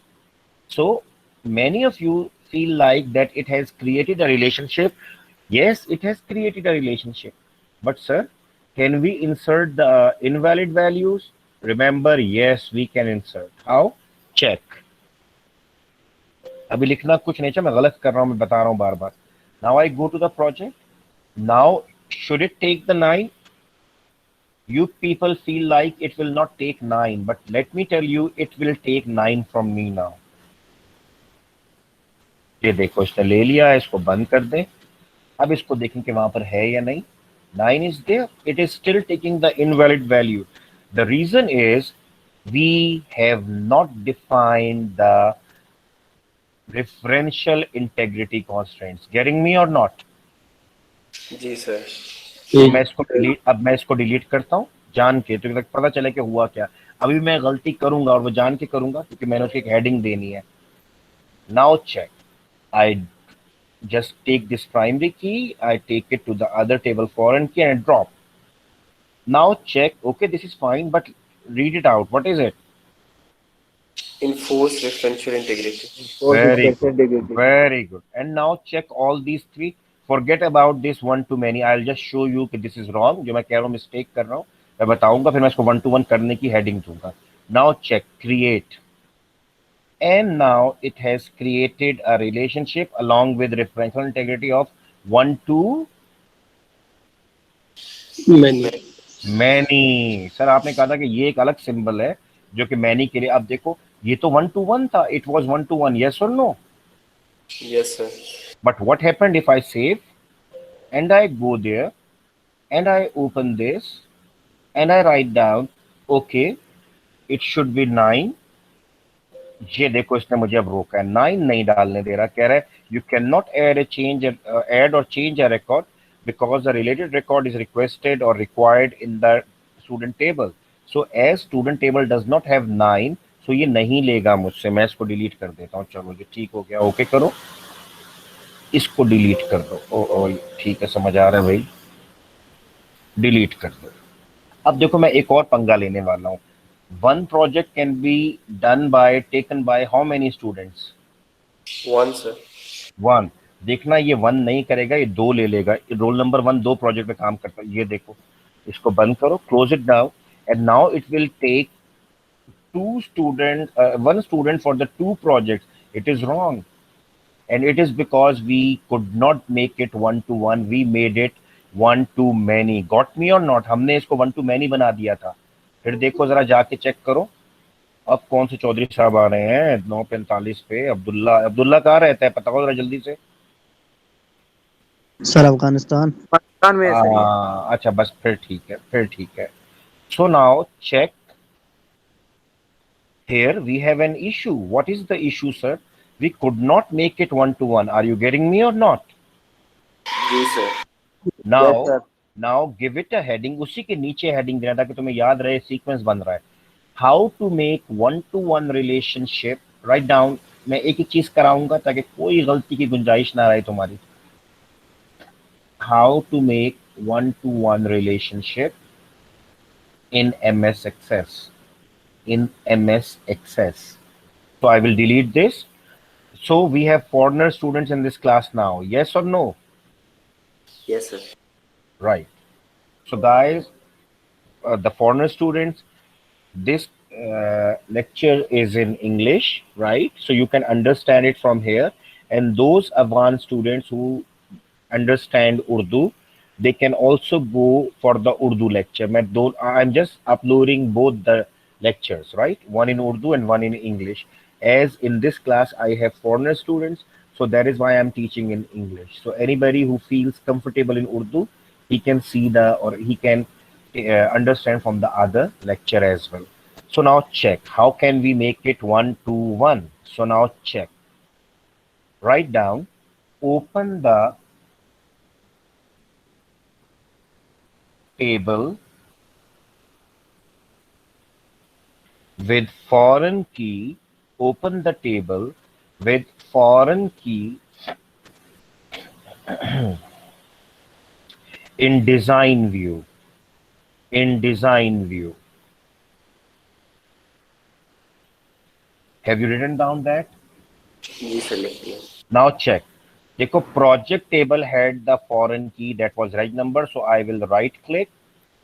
So many of you feel like that it has created a relationship. Yes, it has created a relationship. But sir, can we insert the invalid values? Remember, yes, we can insert. How? Check. अभी लिखना कुछ नहीं चाहिए, मैं गलत कर रहा हूं, मैं बता रहा हूं बार बार. Now I go to the project. Now should it take the 9? You people feel like it will not take 9, but let me tell you, it will take 9 from me now. ये देखो, इसने ले लिया, इसको बंद कर दे. अब इसको देखें कि वहां पर है या नहीं. 9 is there. It is still taking the invalid value. The reason is we have not defined the referential integrity constraints. Getting me or not? जी सर. तो मैं इसको डिलीट करता हूँ जान के, तो तक पता चले कि हुआ क्या. अभी मैं गलती करूंगा और वो जान के करूंगा क्योंकि मैंने उसकी एक हेडिंग देनी है. Now check. I just take this primary key, I take it to the other table foreign key and drop. Now check. Okay, this is fine, but read it out. What is it? Enforce referential integrity. Very good. And now check all these three. Forget about this one to many. I'll just show you that this is wrong. जो मैं कह रहा हूँ mistake कर रहा हूँ, मैं बताऊंगा, फिर मैं इसको one to one करने की heading दूंगा. Now check. Create. And now it has created a relationship along with referential integrity of 1 to many. Sir आपने कहा था कि ये एक अलग सिंबल है जो कि many के लिए. अब देखो, ये तो 1 to 1 था. It was 1 to 1. Yes or no? Yes sir. But what happened if I save and I go there and I open this and I write down, okay, it should be 9. ये देखो, इसने मुझे अब रोका है. 9 नहीं डालने दे रहा. कह रहा है you cannot add or change a record because the related record is requested or required in the student table. So as student table does not have 9, so ये नहीं लेगा मुझसे. मैं इसको डिलीट कर देता हूँ. चलो ये ठीक हो गया. ओके करो, इसको डिलीट कर दो. ठीक है, समझ आ रहा है भाई. डिलीट कर दो. अब देखो, मैं एक और पंगा लेने वाला हूँ. One project can be taken by how many students? 1 sir. 1. देखना, ये 1 नहीं करेगा, ये 2 ले लेगा. रोल नंबर 1 2 प्रोजेक्ट पे काम करता है. ये देखो, इसको बंद करो, close it down, and now it will take 1 student for the 2 projects. It is wrong, and it is because we could not make it 1 to 1. We made it 1 to many. Got me or not? हमने इसको 1 to many बना दिया था. फिर देखो, जरा जाके check करो. अब कौन से चौधरी साहब आ रहे हैं 9:45 पे? अब्दुल्ला कहाँ रहता है, पता करो जरा जल्दी से. सर अफगानिस्तान में है सर. अच्छा, बस फिर ठीक है. So now check. Here we have an issue. What is the issue, sir? We could not make it 1 to 1. Are you getting me or not? Ji sir. Now give it a heading. उसी के नीचे heading देना ताकि तुम्हें याद रहे, sequence बन रहा है. How to make 1 to 1 relationship. Write down. मैं एक ही चीज कराऊंगा ताकि कोई गलती की गुंजाइश ना रहे तुम्हारी. How to make 1 to 1 relationship in MS Access. So I will delete this. So we have foreigner students in this class now. Yes or no? Yes sir. Right. So guys, the foreigner students, this lecture is in English, right? So you can understand it from here. And those advanced students who understand Urdu, they can also go for the Urdu lecture. I'm just uploading both the lectures, right? One in Urdu and one in English. As in this class, I have foreigner students, so that is why I'm teaching in English. So anybody who feels comfortable in Urdu, he can see he can understand from the other lecture as well. So now check, how can we make it 1 to 1? So now check. Write down, open the table with foreign key, open the table with foreign key in design view. In design view. Have you written down that? जी sir लिख दिया. Now check. देखो project table had the foreign key that was right number, so I will right click.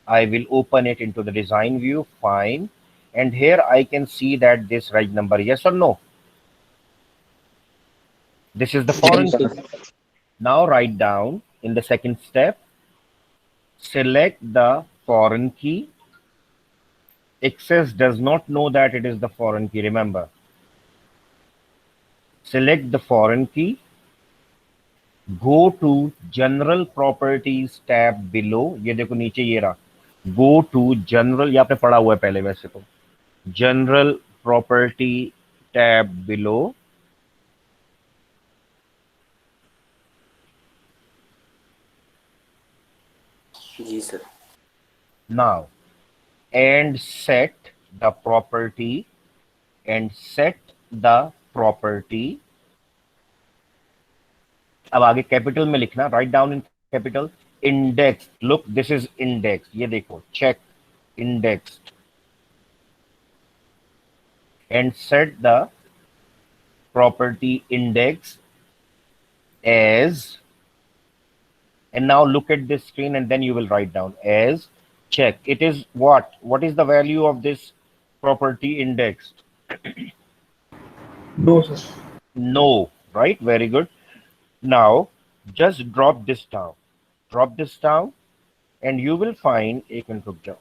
I will open it into the design view. Fine. And here I can see that this right number, yes or no? This is the foreign Yes, key. sir. Now write down in the second step, select the foreign key. Access does not know that it is the foreign key, remember. Select the foreign key. Go to general properties tab below. ये देखो नीचे ये रहा. Go to general, ये आपने पढ़ा हुआ है पहले वैसे तो. General property tab below. जी sir. Now, and set the property, and set the property. अब आगे कैपिटल में लिखना, write down in capital, index. Look, this is index. ये देखो, check indexed, and set the property index as, and now look at this screen and then you will write down as check. It is what is the value of this property indexed? No, sir. No, right? Very good. Now just drop this down, and you will find एक minute रुक जाओ,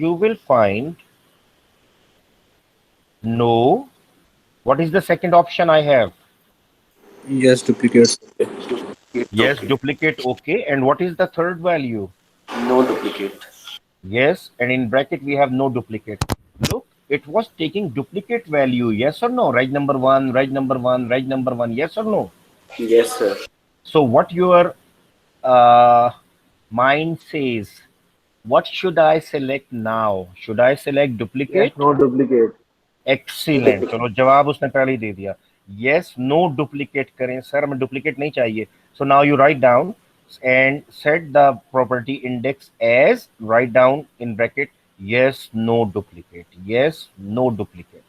you will find no. What is the second option I have? Yes, duplicate. Yes, Okay. duplicate. Okay. And what is the third value? No duplicate. Yes, and in bracket we have no duplicate. Look, it was taking duplicate value. Yes or no? Right number one, right number one, right number one. Yes or no? Yes sir. So what your mind says, what should I select now? Should I select duplicate? No duplicate. Excellent. चलो जवाब उसने पहले ही दे दिया. Yes, no duplicate करें sir, हमें duplicate नहीं चाहिए. So now you write down and set the property index as, write down in bracket, yes, no duplicate. Yes, no duplicate.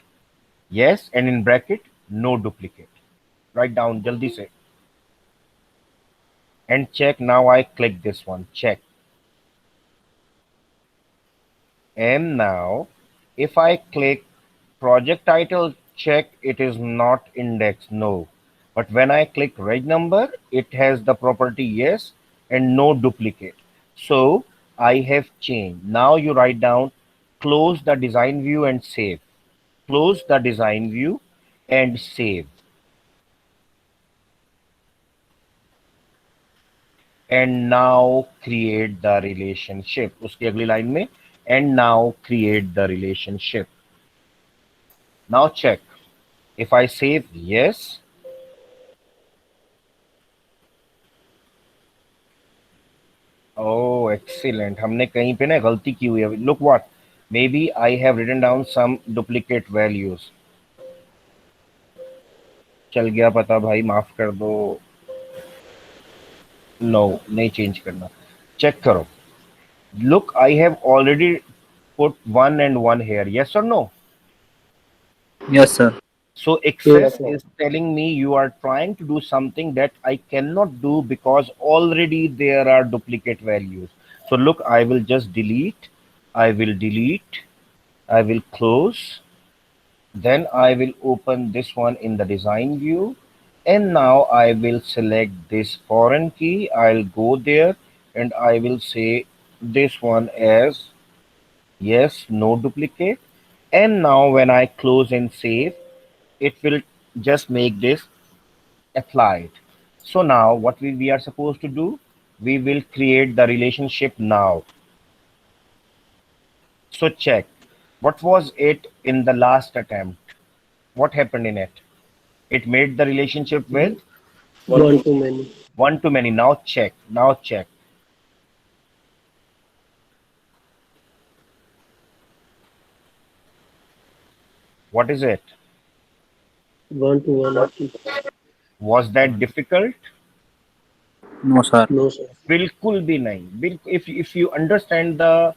Yes, and in bracket, no duplicate. Write down jaldi se. And check. Now I click this one. Check. And now if I click project title, check, it is not indexed, no. But when I click reg number, it has the property yes and no duplicate. So I have changed. Now you write down, close the design view and save. Close the design view and save. And now create the relationship. उसकी अगली line में, and now create the relationship. Now check. If I save yes, oh excellent, हमने कहीं पे ना गलती की हुई है. Look what, maybe I have written down some duplicate values. चल गया पता भाई, माफ कर दो. No, नहीं चेंज करना. चेक करो. Look, I have already put 1 and 1 here. Yes or no? Yes, sir. So excess Yes, sir. is telling me you are trying to do something that I cannot do because already there are duplicate values. So look, I will just delete. I will delete. I will close. Then I will open this one in the design view. And now I will select this foreign key. I'll go there and I will say this one as yes, no duplicate. And now when I close and save, it will just make this applied. So now what we are supposed to do, we will create the relationship now. So check, what was it in the last attempt? What happened in it? It made the relationship with One to many. one to many. Now check. Now check. What is it? One to one. Was that difficult? No, sir. No, sir. बिल्कुल भी नहीं. If you understand the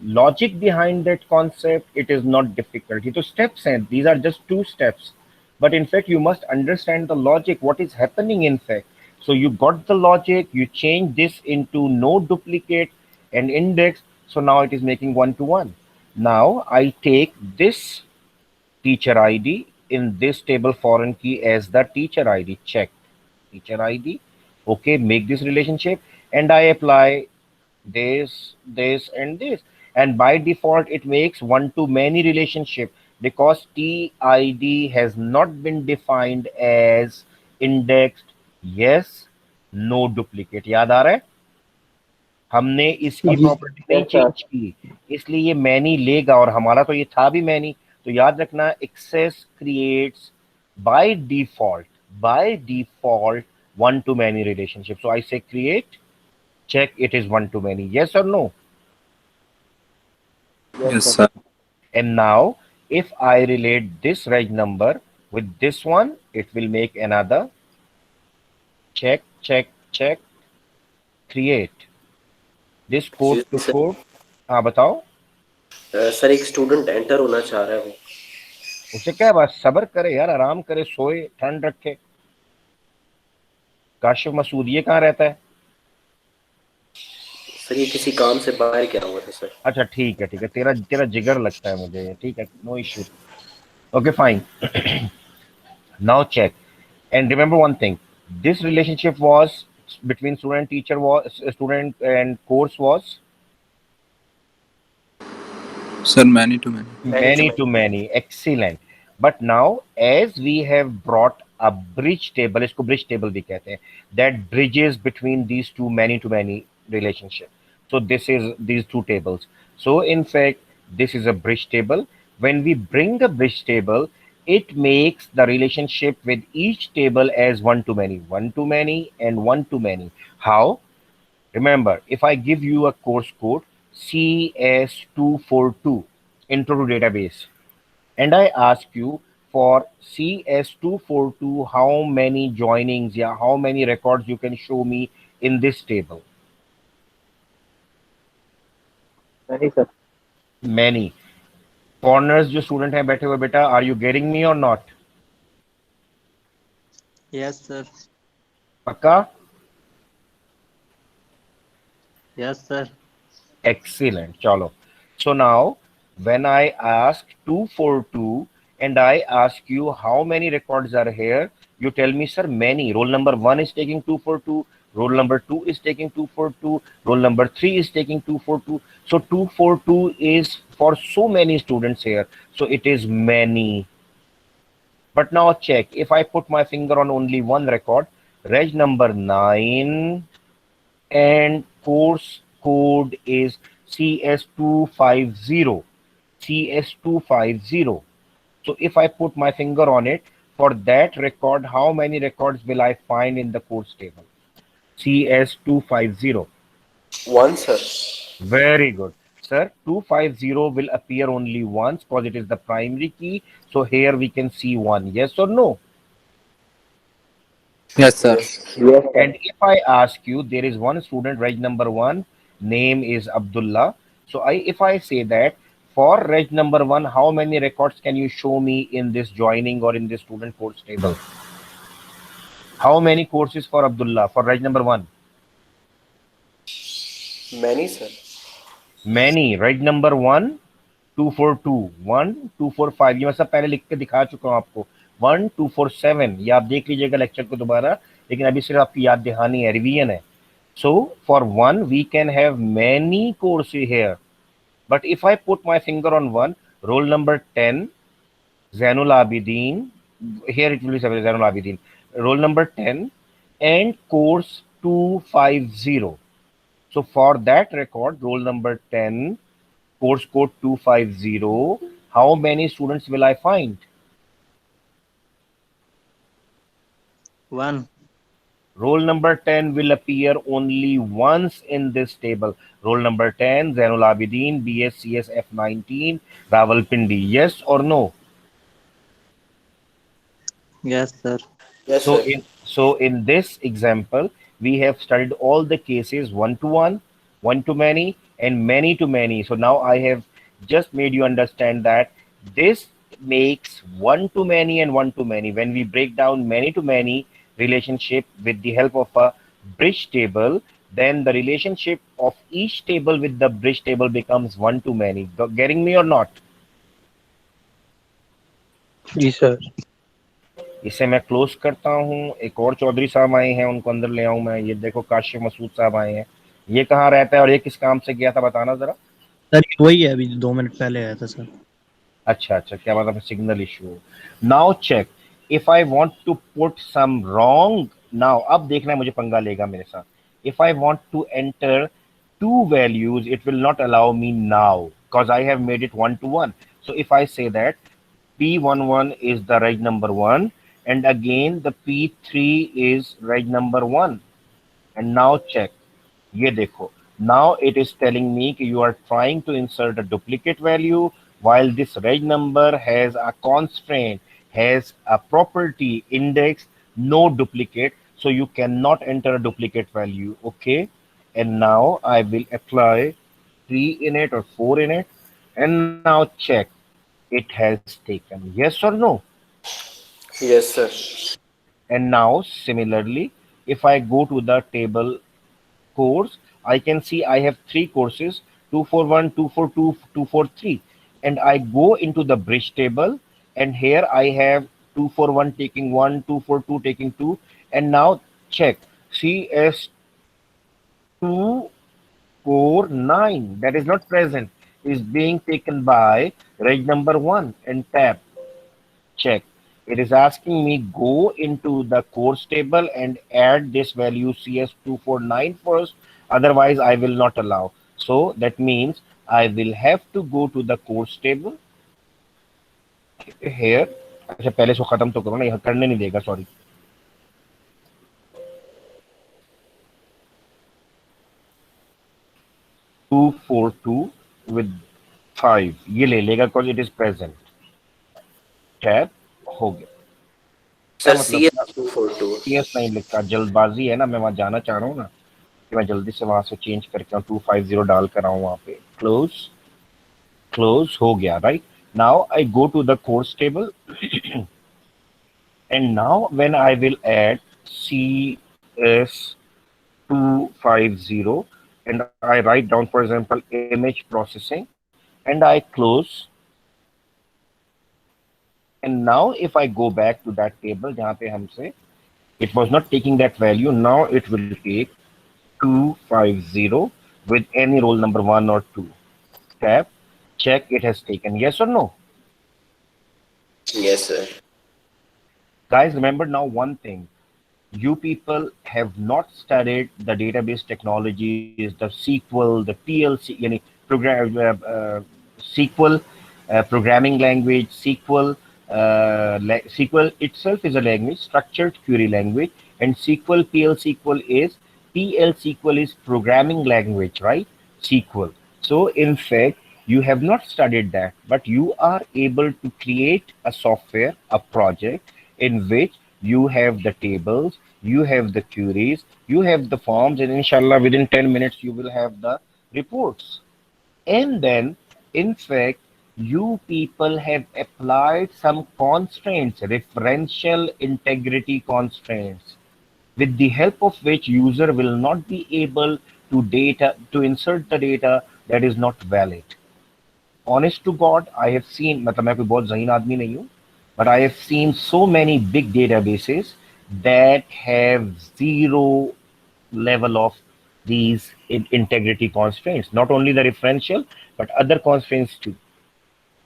logic behind that concept, it is not difficult. ये तो steps हैं. These are just 2 steps. But in fact, you must understand the logic, what is happening in fact. So you got the logic, you change this into no duplicate and index. So now it is making 1 to 1. Now I take this teacher ID in this table foreign key as the teacher ID. Check teacher ID. Okay, make this relationship and I apply this, this, and this. And by default, it makes one to many relationship because TID has not been defined as indexed. Yes, no duplicate. याद आ रहा है? हमने इसकी जी। Property नहीं change की, इसलिए ये many लेगा और हमारा तो ये था भी मैनी. तो याद रखना, access creates by default one to many relationship. So I say create, check it is one to many. Yes or no? Yes, sir. And now if I relate this reg number with this one, it will make another check, create. This code to code. हाँ बताओ. Sir एक student enter होना चाह रहा है, वो उसे क्या बात, सब्र करे यार, आराम करे, सोए, ठंड रखे. काशिफ मसूद ये कहाँ रहता है? सर ये किसी काम से बाहर क्या हुआ था सर. अच्छा ठीक है, तेरा जिगर लगता है मुझे. ठीक है, no issue. Okay, fine. Now check and remember one thing. This relationship was between student teacher was student and course was Sir, many to many. many to many. Excellent. But now as we have brought a bridge table, इसको bridge table भी कहते हैं, that bridges between these two many to many relationship. So this is these two tables. So in fact, this is a bridge table. When we bring the bridge table, it makes the relationship with each table as one to many, and one to many. How? Remember, if I give you a course code CS242 intro to database, and I ask you for CS242 how many joinings, yeah, how many records you can show me in this table. Many, sir. Many. Corners जो student हैं बैठे हुए बेटा, are you getting me or not? Yes, sir. पक्का? Yes, sir. Excellent. Chalo. So now when I ask 242 and I ask you how many records are here, you tell me, sir, many. Roll number 1 is taking 242, roll number 2 is taking 242, roll number 3 is taking 242. So 242 is for so many students here. So it is many. But now check, if I put my finger on only one record, reg number 9 and course code is CS250. CS250. So if I put my finger on it, for that record, how many records will I find in the course table? CS250. 1 sir. Very good. Sir, 250 will appear only once because it is the primary key. So here we can see 1. Yes or no? Yes, sir. And if I ask you, there is one student, reg number 1, name is Abdullah. So if I say that for reg number 1, how many records can you show me in this joining or in this student course table? How many courses for Abdullah for reg number 1? Many sir. Many. Reg number 1, 242, 1, 245. ये मैं सब पहले लिख के दिखा चुका हूँ आपको. 1, 247. ये आप देख लीजिएगा लेक्चर को दोबारा, लेकिन अभी सिर्फ आपकी याद दहानी है, रिवीजन है. So for 1 we can have many courses here. But if I put my finger on 1, roll number 10, Zainul Abidin, here it will be Zainul Abidin, roll number 10 and course 250. So for that record, roll number 10, course code 250, how many students will I find? 1. Roll number 10 will appear only once in this table. Roll number 10, Zainul Abidin, BSCS F19, Rawalpindi. Yes or no? Yes, sir. Yes, So sir. in this example, we have studied all the cases one to one, one to many, and many to many. So now I have just made you understand that this makes one to many and one to many. When we break down many to many relationship with the help of a bridge table, then the relationship of each table with the bridge table becomes one to many. Getting me or not? जी sir. इसे मैं close करता हूँ. एक और चौधरी साहब आए हैं, उनको अंदर ले आऊं मैं. ये देखो काशिफ मसूद साहब आए हैं. ये कहाँ रहता है और ये किस काम से गया था, बताना जरा. सर वही है, अभी 2 मिनट पहले आया था सर. अच्छा अच्छा, क्या मतलब signal issue. Now check if I want to put some wrong. Now अब देखना है, मुझे पंगा लेगा मेरे साथ. If I want to enter two values, it will not allow me now because I have made it 1 to 1. So if I say that P11 is the right number 1 and again the P3 is right number 1, and now check. ये देखो, now it is telling me कि you are trying to insert a duplicate value while this reg number has a constraint, has a property index, no duplicate, so you cannot enter a duplicate value. Okay, and now I will apply 3 in it or 4 in it, and now check it has taken. Yes or no? Yes, sir. And now similarly, if I go to the table course, I can see I have 3 courses, 241, 242, 243, and I go into the bridge table, and here I have 241 taking 1, 242 taking 2, and now check CS 249 that is not present is being taken by reg number 1 and tab. Check. It is asking me go into the course table and add this value CS249 first, otherwise I will not allow. So that means I will have to go to the course table here. अच्छा पहले इसको खत्म तो करो ना, यह करने नहीं देगा, सॉरी. Two 4 2 with 5 ये ले लेगा because it is present. Tab हो गया. Sir, मतलब CS242. CS नहीं लिखा, जल्दबाजी है ना, मैं वहां जाना चाह रहा हूँ ना कि मैं जल्दी से वहां से चेंज करके 250 डाल कर आऊँ वहां पे. क्लोज हो गया, right. Now I go to the course table and now when I will add CS250 and I write down, for example, image processing, and I close. And now if I go back to that table जहाँ पे हमसे it was not taking that value, now it will take 250 with any roll number 1 or 2. Tap, check it has taken. Yes or no? Yes, sir. Guys, remember now one thing. You people have not studied the database technologies, the SQL, the PLC, yani SQL, programming language, SQL. SQL itself is a language, structured query language, and SQL, PL SQL is programming language, right? SQL. So in fact, you have not studied that, but you are able to create a software, a project in which you have the tables, you have the queries, you have the forms, and inshallah within 10 minutes you will have the reports. And then in fact you people have applied some constraints, referential integrity constraints, with the help of which user will not be able to insert the data that is not valid. Honest to God, I have seen, मतलब मैं कोई बहुत ज़हीन आदमी नहीं हूँ, but I have seen so many big databases that have zero level of these integrity constraints, not only the referential, but other constraints too.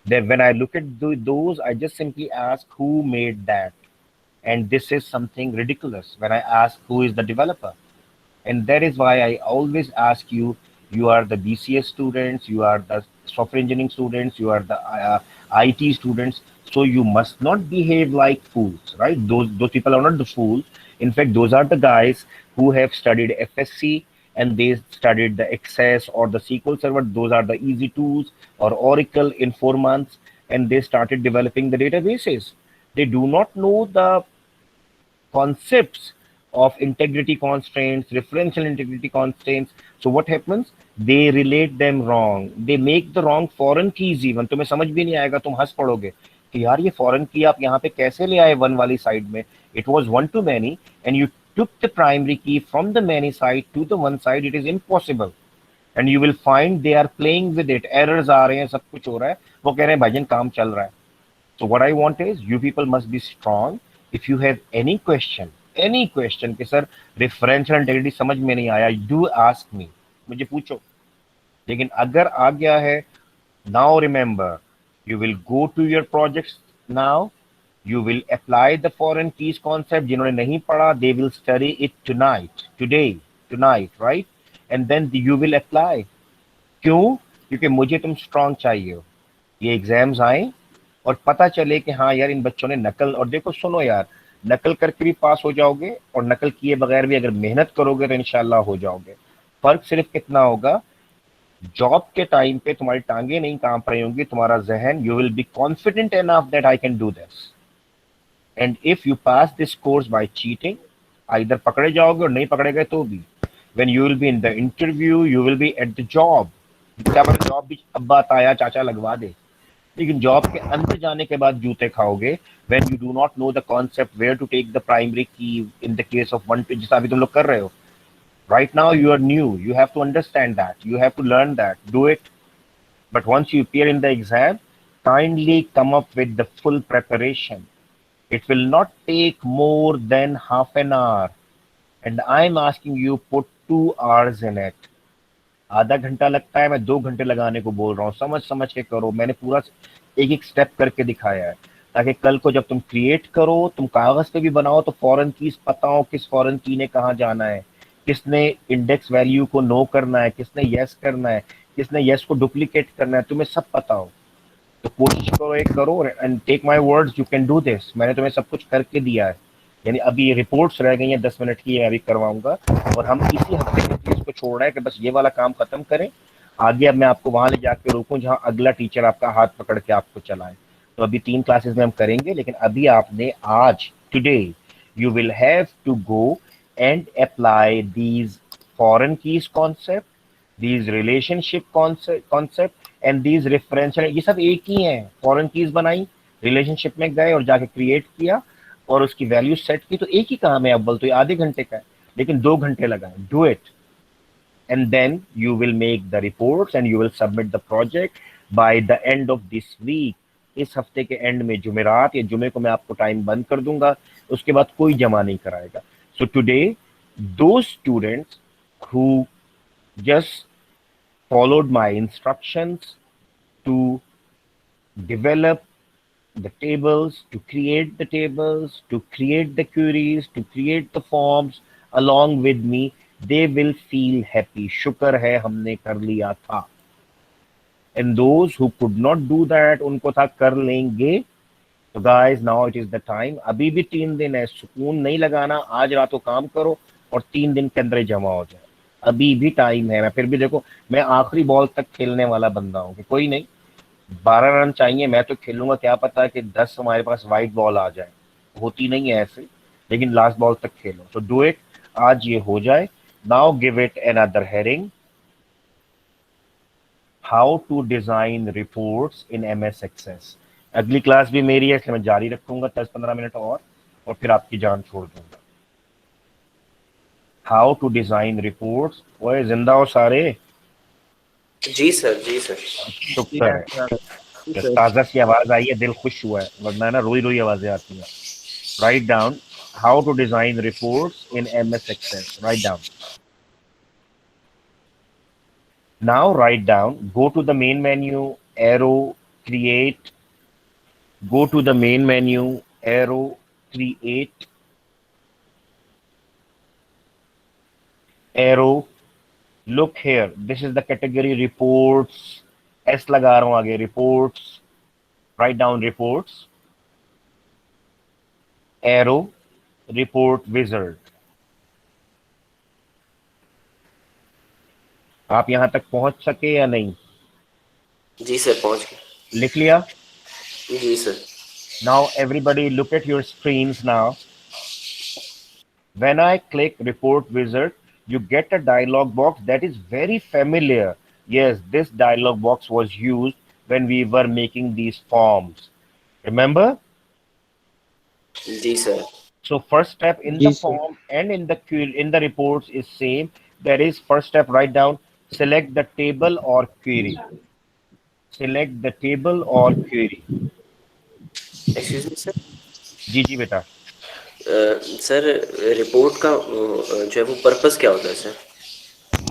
Then when I look at those, I just simply ask who made that. And this is something ridiculous when I ask who is the developer. And that is why I always ask you, you are the BCS students, you are the software engineering students, you are the IT students, so you must not behave like fools, right? Those people are not the fools. In fact, those are the guys who have studied FSC and they studied the Access or the SQL Server. Those are the easy tools, or Oracle in 4 months, and they started developing the databases. They do not know the concepts of integrity constraints, referential integrity constraints. So what happens? They relate them wrong. They make the wrong foreign keys even. तुम्हें समझ भी नहीं आएगा, तुम हंस पड़ोगे कि यार ये foreign key आप यहाँ पे कैसे ले आए one वाली side में? It was one to many and you took the primary key from the many side to the one side. It is impossible. And you will find they are playing with it. Errors आ रहे हैं, सब कुछ हो रहा है. वो कह रहे हैं भाईजान काम चल रहा है. So what I want is you people must be strong. If you have any question कि सर referential integrity समझ में नहीं आया, do ask me. मुझे पूछो. लेकिन अगर आ गया है, now remember, you will go to your projects now. You will apply the foreign keys concept. जिन्होंने नहीं पढ़ा, they will study it tonight, right? And then you will apply. क्यों? क्योंकि मुझे तुम strong चाहिए हो. ये एग्जाम्स आए और पता चले कि हाँ यार इन बच्चों ने नकल, और देखो सुनो यार, नकल करके भी पास हो जाओगे और नकल किए बगैर भी अगर मेहनत करोगे तो इंशाल्लाह हो जाओगे. फर्क सिर्फ कितना होगा, जॉब के टाइम पे तुम्हारी टांगे नहीं कांप रही होंगी, तुम्हारा जहन, you will be confident enough that I can do this. And if you pass this course by cheating, either पकड़े जाओगे और नहीं पकड़े गए तो भी, when you will be in the interview, you will be at the job. क्या पता जॉब भी अब्बा ताया चाचा लगवा दे, लेकिन जॉब के अंदर जाने के बाद जूते खाओगे when you do not know the concept where to take the primary key in the case of one, जैसा अभी तुम लोग कर रहे हो. Right now you are new, you have to understand that, you have to learn that, do it. But once you appear in the exam, kindly come up with the full preparation. It will not take more than half an hour, and I'm asking you put 2 hours in it. आधा घंटा लगता है, मैं 2 घंटे लगाने को बोल रहा हूँ. समझ समझ के करो. मैंने पूरा एक एक स्टेप करके दिखाया है ताकि कल को जब तुम क्रिएट करो, तुम कागज पे भी बनाओ तो फॉरेन कीज पता हो, किस फॉरेन की ने कहाँ जाना है, किसने इंडेक्स वैल्यू को नो करना है, किसने यस करना है, किसने यस को डुप्लीकेट करना है, तुम्हें सब पता हो. तो कोशिश करो, एक करो, and take my words, you can do this. मैंने तुम्हें सब कुछ करके दिया है. यानी अभी ये रिपोर्ट्स रह गई हैं 10 मिनट की, अभी करवाऊंगा, और हम इसी हफ्ते के लिए इसको छोड़ रहे हैं कि बस ये वाला काम खत्म करें. आगे अब मैं आपको वहां ले जाके रोकूं जहां अगला टीचर आपका हाथ पकड़ के आपको चलाए. तो अभी 3 क्लासेस में हम करेंगे, लेकिन अभी आपने आज, today, you will have to go and apply these foreign keys concept, these relationship concept and these referential. ये सब एक ही हैं. फॉरेन कीज बनाई, रिलेशनशिप में गए और जाके क्रिएट किया और उसकी वैल्यू सेट की, तो एक ही काम है. अव्वल तो ये आधे घंटे का है, लेकिन 2 घंटे लगाए. Do it and then you will make the reports and you will submit the project by the end of this week. इस हफ्ते के एंड में, जुमेरात या जुमे को मैं आपको टाइम बंद कर दूंगा, उसके बाद कोई जमा नहीं कराएगा. So today those students who just followed my instructions to develop the tables, to create the tables, to create the queries, to create the forms along with me, they will feel happy. शुक्र है हमने कर लिया था. And those who could not do that, उनको था कर लेंगे. तो guys, now it is the time. अभी भी 3 दिन है, सुकून नहीं लगाना. आज रात को काम करो और 3 दिन के अंदर जमा हो जाए. अभी भी टाइम है. मैं फिर भी देखो, मैं आखिरी बॉल तक खेलने वाला बंदा हूँ कि कोई नहीं, 12 रन चाहिए, मैं तो खेलूंगा. क्या पता है कि 10 हमारे पास वाइट बॉल आ जाए, होती नहीं है ऐसे, लेकिन लास्ट बॉल तक खेलो. तो डू इट. आज ये हो जाए. Now give it another heading. How to design reports in MS Access. अगली क्लास भी मेरी है, इसलिए मैं जारी रखूंगा 10-15 मिनट और फिर आपकी जान छोड़ दूंगा. How to design reports. ओए जिंदा हो सारे? जी सर, जी सर. शुक्र है. ताजा सी आवाज आई है, दिल खुश हुआ है, वरना ना रोई रोई आवाजें आती हैं. Write down how to design reports in MS Access. Write down. Now write down, go to the main menu, arrow, create, go to the main menu, arrow, create, arrow, look here, this is the category reports, S लगा रहा हूं आगे, reports, write down reports, arrow, report wizard. आप यहां तक पहुंच सके या नहीं? जी सर, पहुंच गए। लिख लिया? जी sir. Now everybody look at your screens now. When I click report wizard, you get a dialog box that is very familiar. Yes, this dialog box was used when we were making these forms. Remember? जी sir. So first step in the जी sir. form and in the reports is same. There is first step, write down, select the table or query. Select the table or query. Excuse me sir. जी बेटा। Sir, report का जो है वो purpose क्या होता है sir?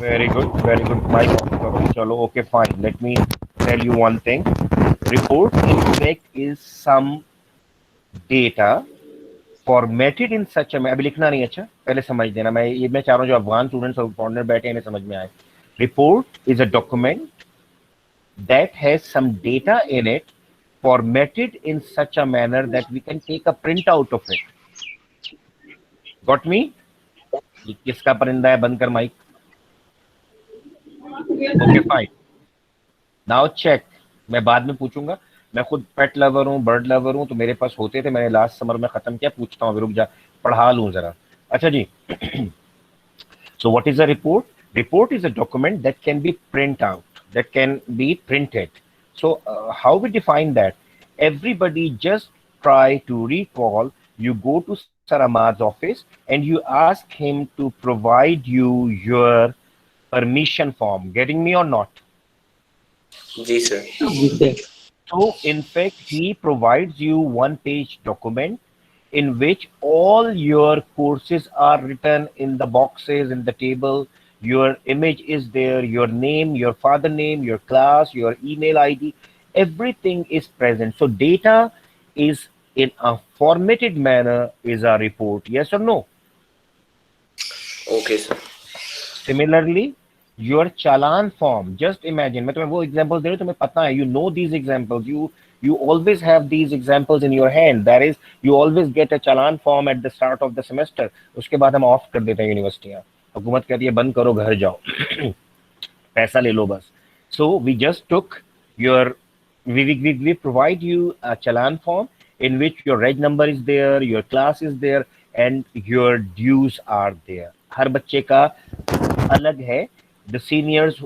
Very good, very good. Mic off करो। चलो, okay, fine. Let me tell you one thing. Report in fact is some data formatted in such a, अभी लिखना नहीं, अच्छा पहले समझ देना। मैं चाह रहा हूँ जो अफगान स्टूडेंट्स और फॉरनर बैठे हैं इन्हें समझ में आए। Report is a document that has some data in it formatted in such a manner that we can take a printout of it. Got me? ये किसका परिंदा है? बंद कर mic. Okay fine. Now check. मैं बाद में पूछूंगा, मैं खुद पेट लवर हूँ, बर्ड लवर हूँ, तो मेरे पास होते थे, मैंने लास्ट समर में खत्म किया। पूछता हूँ, रुक जा पढ़ा लूं जरा। अच्छा जी। So what is a report? Report is a document that can be print out, that can be printed. So how we define that? Everybody just try to recall. You go to Sir Ahmad's office and you ask him to provide you your permission form. Getting me or not? जी sir. जी sir. So in fact, he provides you one-page document in which all your courses are written in the boxes in the table. Your image is there, your name, your father name, your class, your email ID, everything is present. So data is in a formatted manner is a report. Yes or no? Okay sir. Similarly, your challan form, just imagine, मैं तुम्हें वो examples दे रहा हूँ, तुम्हें पता है, you know these examples, you always have these examples in your hand. That is, you always get a challan form at the start of the semester. उसके बाद हम ऑफ कर देते हैं यूनिवर्सिटियाँ, हुकूमत कहती है बंद करो, घर जाओ, पैसा ले लो बस. So we just took your, we provide you a challan form in which your reg number is there, your class is there, and your dues are there. हर बच्चे का अलग है. The seniors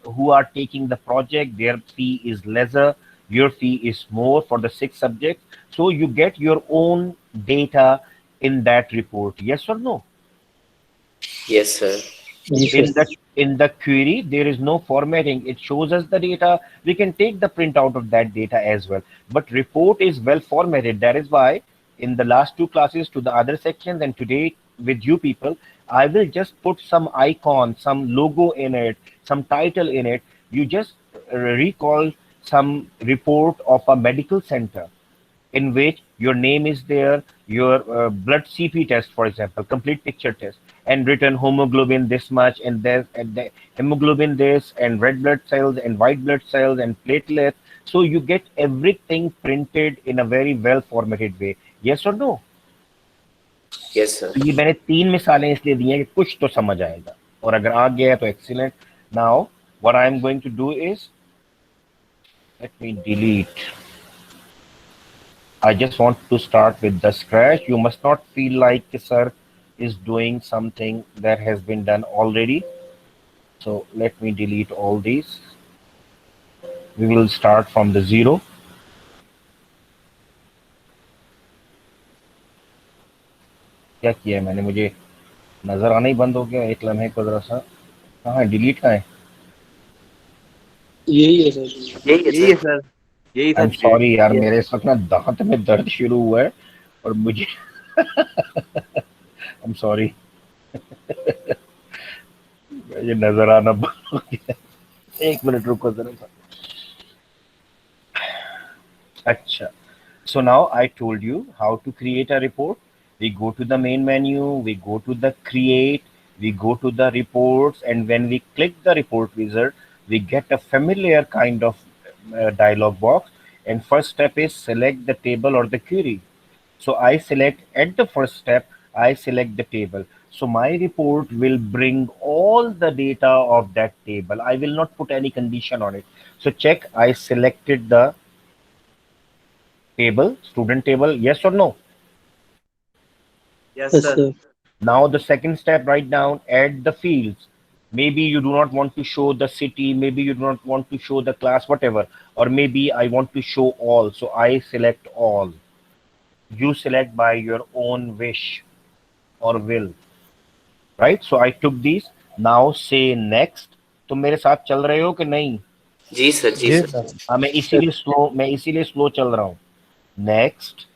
who are taking the project, their fee is lesser, your fee is more for the 6 subjects. So you get your own data in that report. Yes or no? Yes sir. In the query, there is no formatting. It shows us the data. We can take the printout of that data as well. But report is well formatted. That is why in the last 2 classes to the other sections and today with you people, I will just put some icon, some logo in it, some title in it. You just recall some report of a medical center in which your name is there, your blood CP test, for example, complete picture test, and written hemoglobin this much, and there's and the hemoglobin this, and red blood cells, and white blood cells, and platelets. So you get everything printed in a very well formatted way. Yes or no? Yes sir. तो ये मैंने 3 मिसालें इसलिए दी हैं कि कुछ तो समझ आएगा, और अगर आ गया तो excellent. Now what I am going to do is, let me delete. I just want to start with the scratch. You must not feel like sir is doing something that has been done already. So let me delete all these. We will start from the 0. क्या किया मैंने? मुझे नजर आना ही बंद हो गया एक लम्हे को जरा सा. कहाँ है? डिलीट कहाँ है? यही है सर। यही है सर, यही था. आई एम सॉरी यार, मेरे इस वक्त ना दांत में दर्द शुरू हुआ है और मुझे आई एम सॉरी. मुझे नजर आना बंद हो गया. एक मिनट रुको जरा सा. अच्छा. So now I told you how to create a report. We go to the main menu, we go to the create, we go to the reports, and when we click the report wizard, we get a familiar kind of dialog box. And first step is select the table or the query. So I select at the first step, I select the table. So my report will bring all the data of that table. I will not put any condition on it. So check, I selected the table, student table, yes or no? Yes, Yes, sir. sir. Now the second step, write down, add the fields. Maybe you do not want to show the city, maybe you do not want to show the class, whatever. Or maybe I want to show all. So I select all. You select by your own wish or will. Right? So I took these. Now say next. तुम मेरे साथ चल रहे हो कि नहीं? जी sir, जी जी sir. Sir. हाँ, मैं इसीलिए स्लो चल रहा हूँ. Next.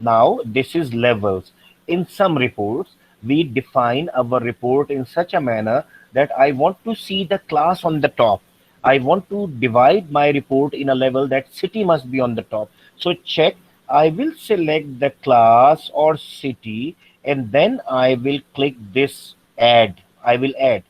Now, this is levels. In some reports, we define our report in such a manner that I want to see the class on the top. I want to divide my report in a level that city must be on the top. So check, I will select the class or city and then I will click this add. I will add.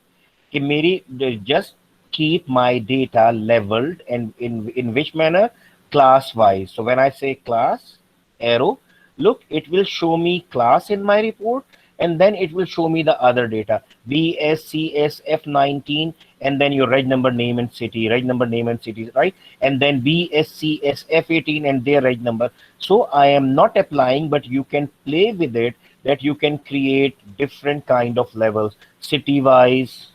कि मेरी just keep my data leveled and in which manner? Class wise. So when I say class, arrow, look, it will show me class in my report and then it will show me the other data BSCSF19 and then your reg number, name and city, reg number, name and city, right? And then BSCSF18 and their reg number. So I am not applying, but you can play with it, that you can create different kind of levels, city wise,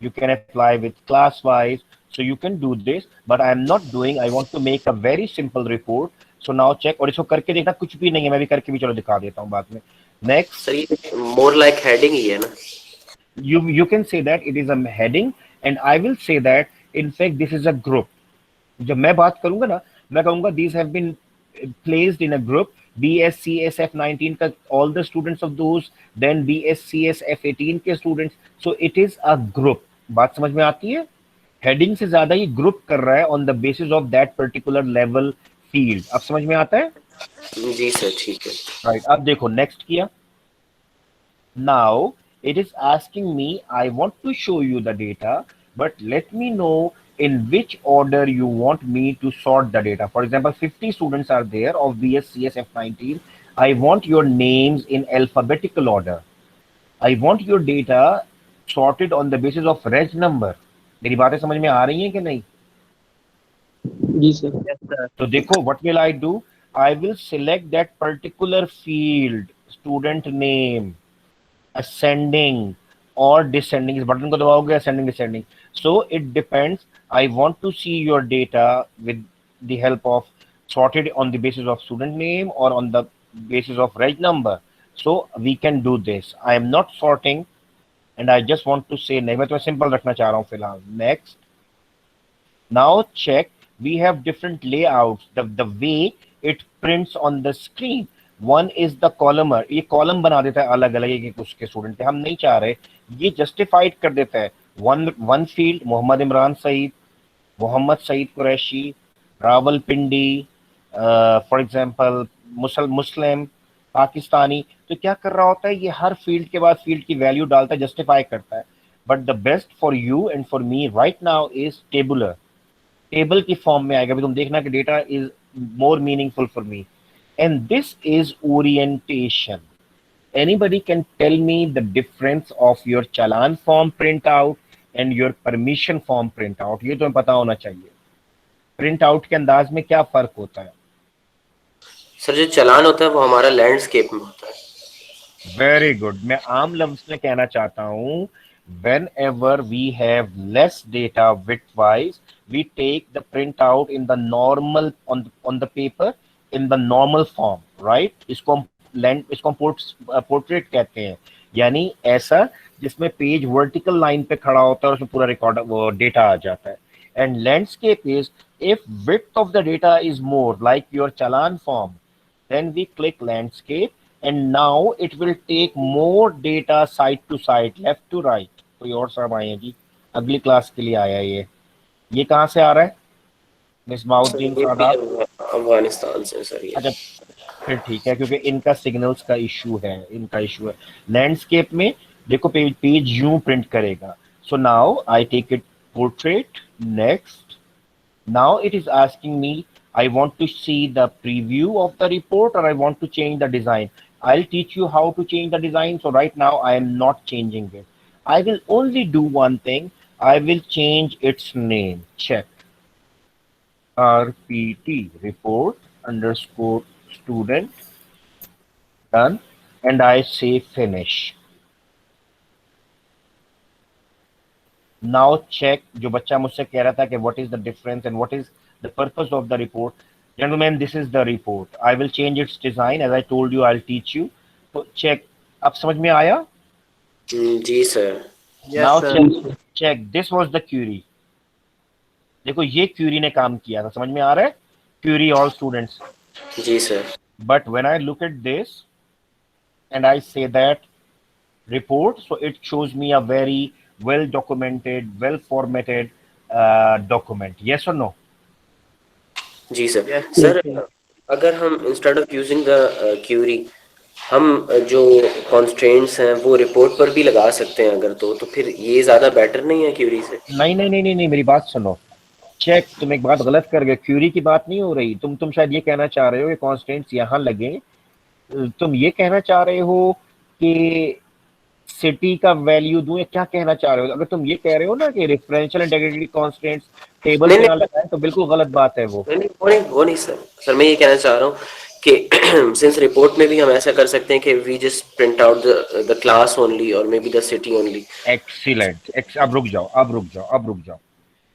you can apply with class wise. So you can do this, but I am not doing. I want to make a very simple report. So now check, और इसको करके देखना, कुछ भी नहीं है, मैं भी करके भी चलो दिखा देता हूँ बाद में. Next, सर ये मोर लाइक हेडिंग ही है ना? you can say that it is a heading, and I will say that in fact this is a group. जब मैं बात करूंगा ना, मैं कहूंगा these have been placed in a group. BSCSF19 का all the students of those, then BSCSF18 के students. So it is a group. बात समझ में आती है? हेडिंग से ज्यादा ये ग्रुप कर रहा है on the basis of that particular level field. अब समझ में आता है? जी सर, ठीक है। राइट, अब देखो नेक्स्ट किया. Now it is asking me, I want to show you the data, but let me know in which order you want me to sort the data. For example, 50 students are there of BSCSF19. I want your names in alphabetical order. I want your data sorted on the basis of reg number. मेरी बातें समझ में आ रही हैं कि नहीं? जी sir. तो देखो, what will I do? I will select that particular field, student name, ascending or descending. इस बटन को दबाओगे, ascending, descending. So it depends. I want to see your data with the help of sorted on the basis of student name or on the basis of reg number. So we can do this. I am not sorting and I just want to say नहीं, मैं तो simple रखना चाह रहा हूँ फिलहाल. Next. Now check, we have different layouts, the way it prints on the screen. One is the columnar. ये column बना देता है अलग अलग एक उसके स्टूडेंट पे. हम नहीं चाह रहे, ये जस्टिफाइड कर देता है. One field Mohammad Imran Saeed, Mohammad Saeed Qureshi, Rawalpindi, for example Muslim, Pakistani. तो क्या कर रहा होता है, ये हर फील्ड के बाद फील्ड की वैल्यू डालता है, जस्टिफाई करता है. But the best for you and for me right now is tabular. Table की फॉर्म में आएगा. अभी तुम देखना कि data is more meaningful for me. And this is orientation. Anybody can tell me the difference of your challan form print out and your permission form print out? ये तुम्हें पता होना चाहिए. प्रिंट आउट के अंदाज में क्या फर्क होता है? सर जो चालान होता है वो हमारा लैंडस्केप में होता है। Very good. मैं आम लफ्ज में कहना चाहता हूँ, whenever we have less data width wise, we take the printout in the normal on the paper in the normal form, right? इसको हम पोर्ट्रेट कहते हैं, यानी ऐसा जिसमें पेज वर्टिकल लाइन पे खड़ा होता है और उसमें पूरा रिकॉर्ड वो डेटा आ जाता है. And landscape is if width of the data is more like your challan form, then we click landscape and now it will take more data side to side, left to right. कोई और साहब आए हैं जी, अगली class के लिए आया है. ये कहाँ से आ रहा है? मिसबाउद्दीन सादात, अफगानिस्तान से सर ये। अच्छा फिर ठीक है, क्योंकि इनका सिग्नल्स का इशू है, लैंडस्केप में देखो पेज यूं प्रिंट करेगा. So now I take it portrait. Next. Now it is asking me, I want to see the preview of the report, or I want to change the design. I'll teach you how to change the design. So right now I am not changing it. I will only do one thing. I will change its name. Check. RPT, report underscore student. Done. And I say finish. Now check. जो बच्चा मुझसे कह रहा था कि what is the difference and what is the purpose of the report. Gentlemen, this is the report. I will change its design. As I told you, I'll teach you. So check. अब समझ में आया? जी sir. Now sir. check. This was the query. देखो ये query ने काम किया था, समझ में आ रहा है? Query all students. जी sir. But when I look at this and I say that report, so it shows me a very well documented, well formatted document. Yes or no? जी सर। सर अगर हम instead of using the query हम जो constraints हैं वो report पर भी लगा सकते हैं अगर तो फिर ये ज्यादा बेटर नहीं है क्यूरी से? नहीं, मेरी बात सुनो। चेक, तुम एक बात गलत कर गए। क्यूरी की बात नहीं हो रही। तुम शायद ये कहना चाह रहे हो कि कॉन्स्टेंट्स यहाँ लगे। तुम ये कहना चाह रहे हो कि सिटी का वैल्यू दूं, या क्या कहना चाह रहे हो? अगर तुम ये कह रहे हो ना कि रेफरेंशियल इंटीग्रिटी कॉन्स्टेंट्स टेबल में ना लगाएं, तो बिल्कुल गलत बात है वो। वो नहीं सर मैं ये कहना चाह रहा हूँ कि सिंस रिपोर्ट में भी हम ऐसा कर सकते हैं कि we just print out the class only or maybe the city only. Excellent. अब रुक जाओ।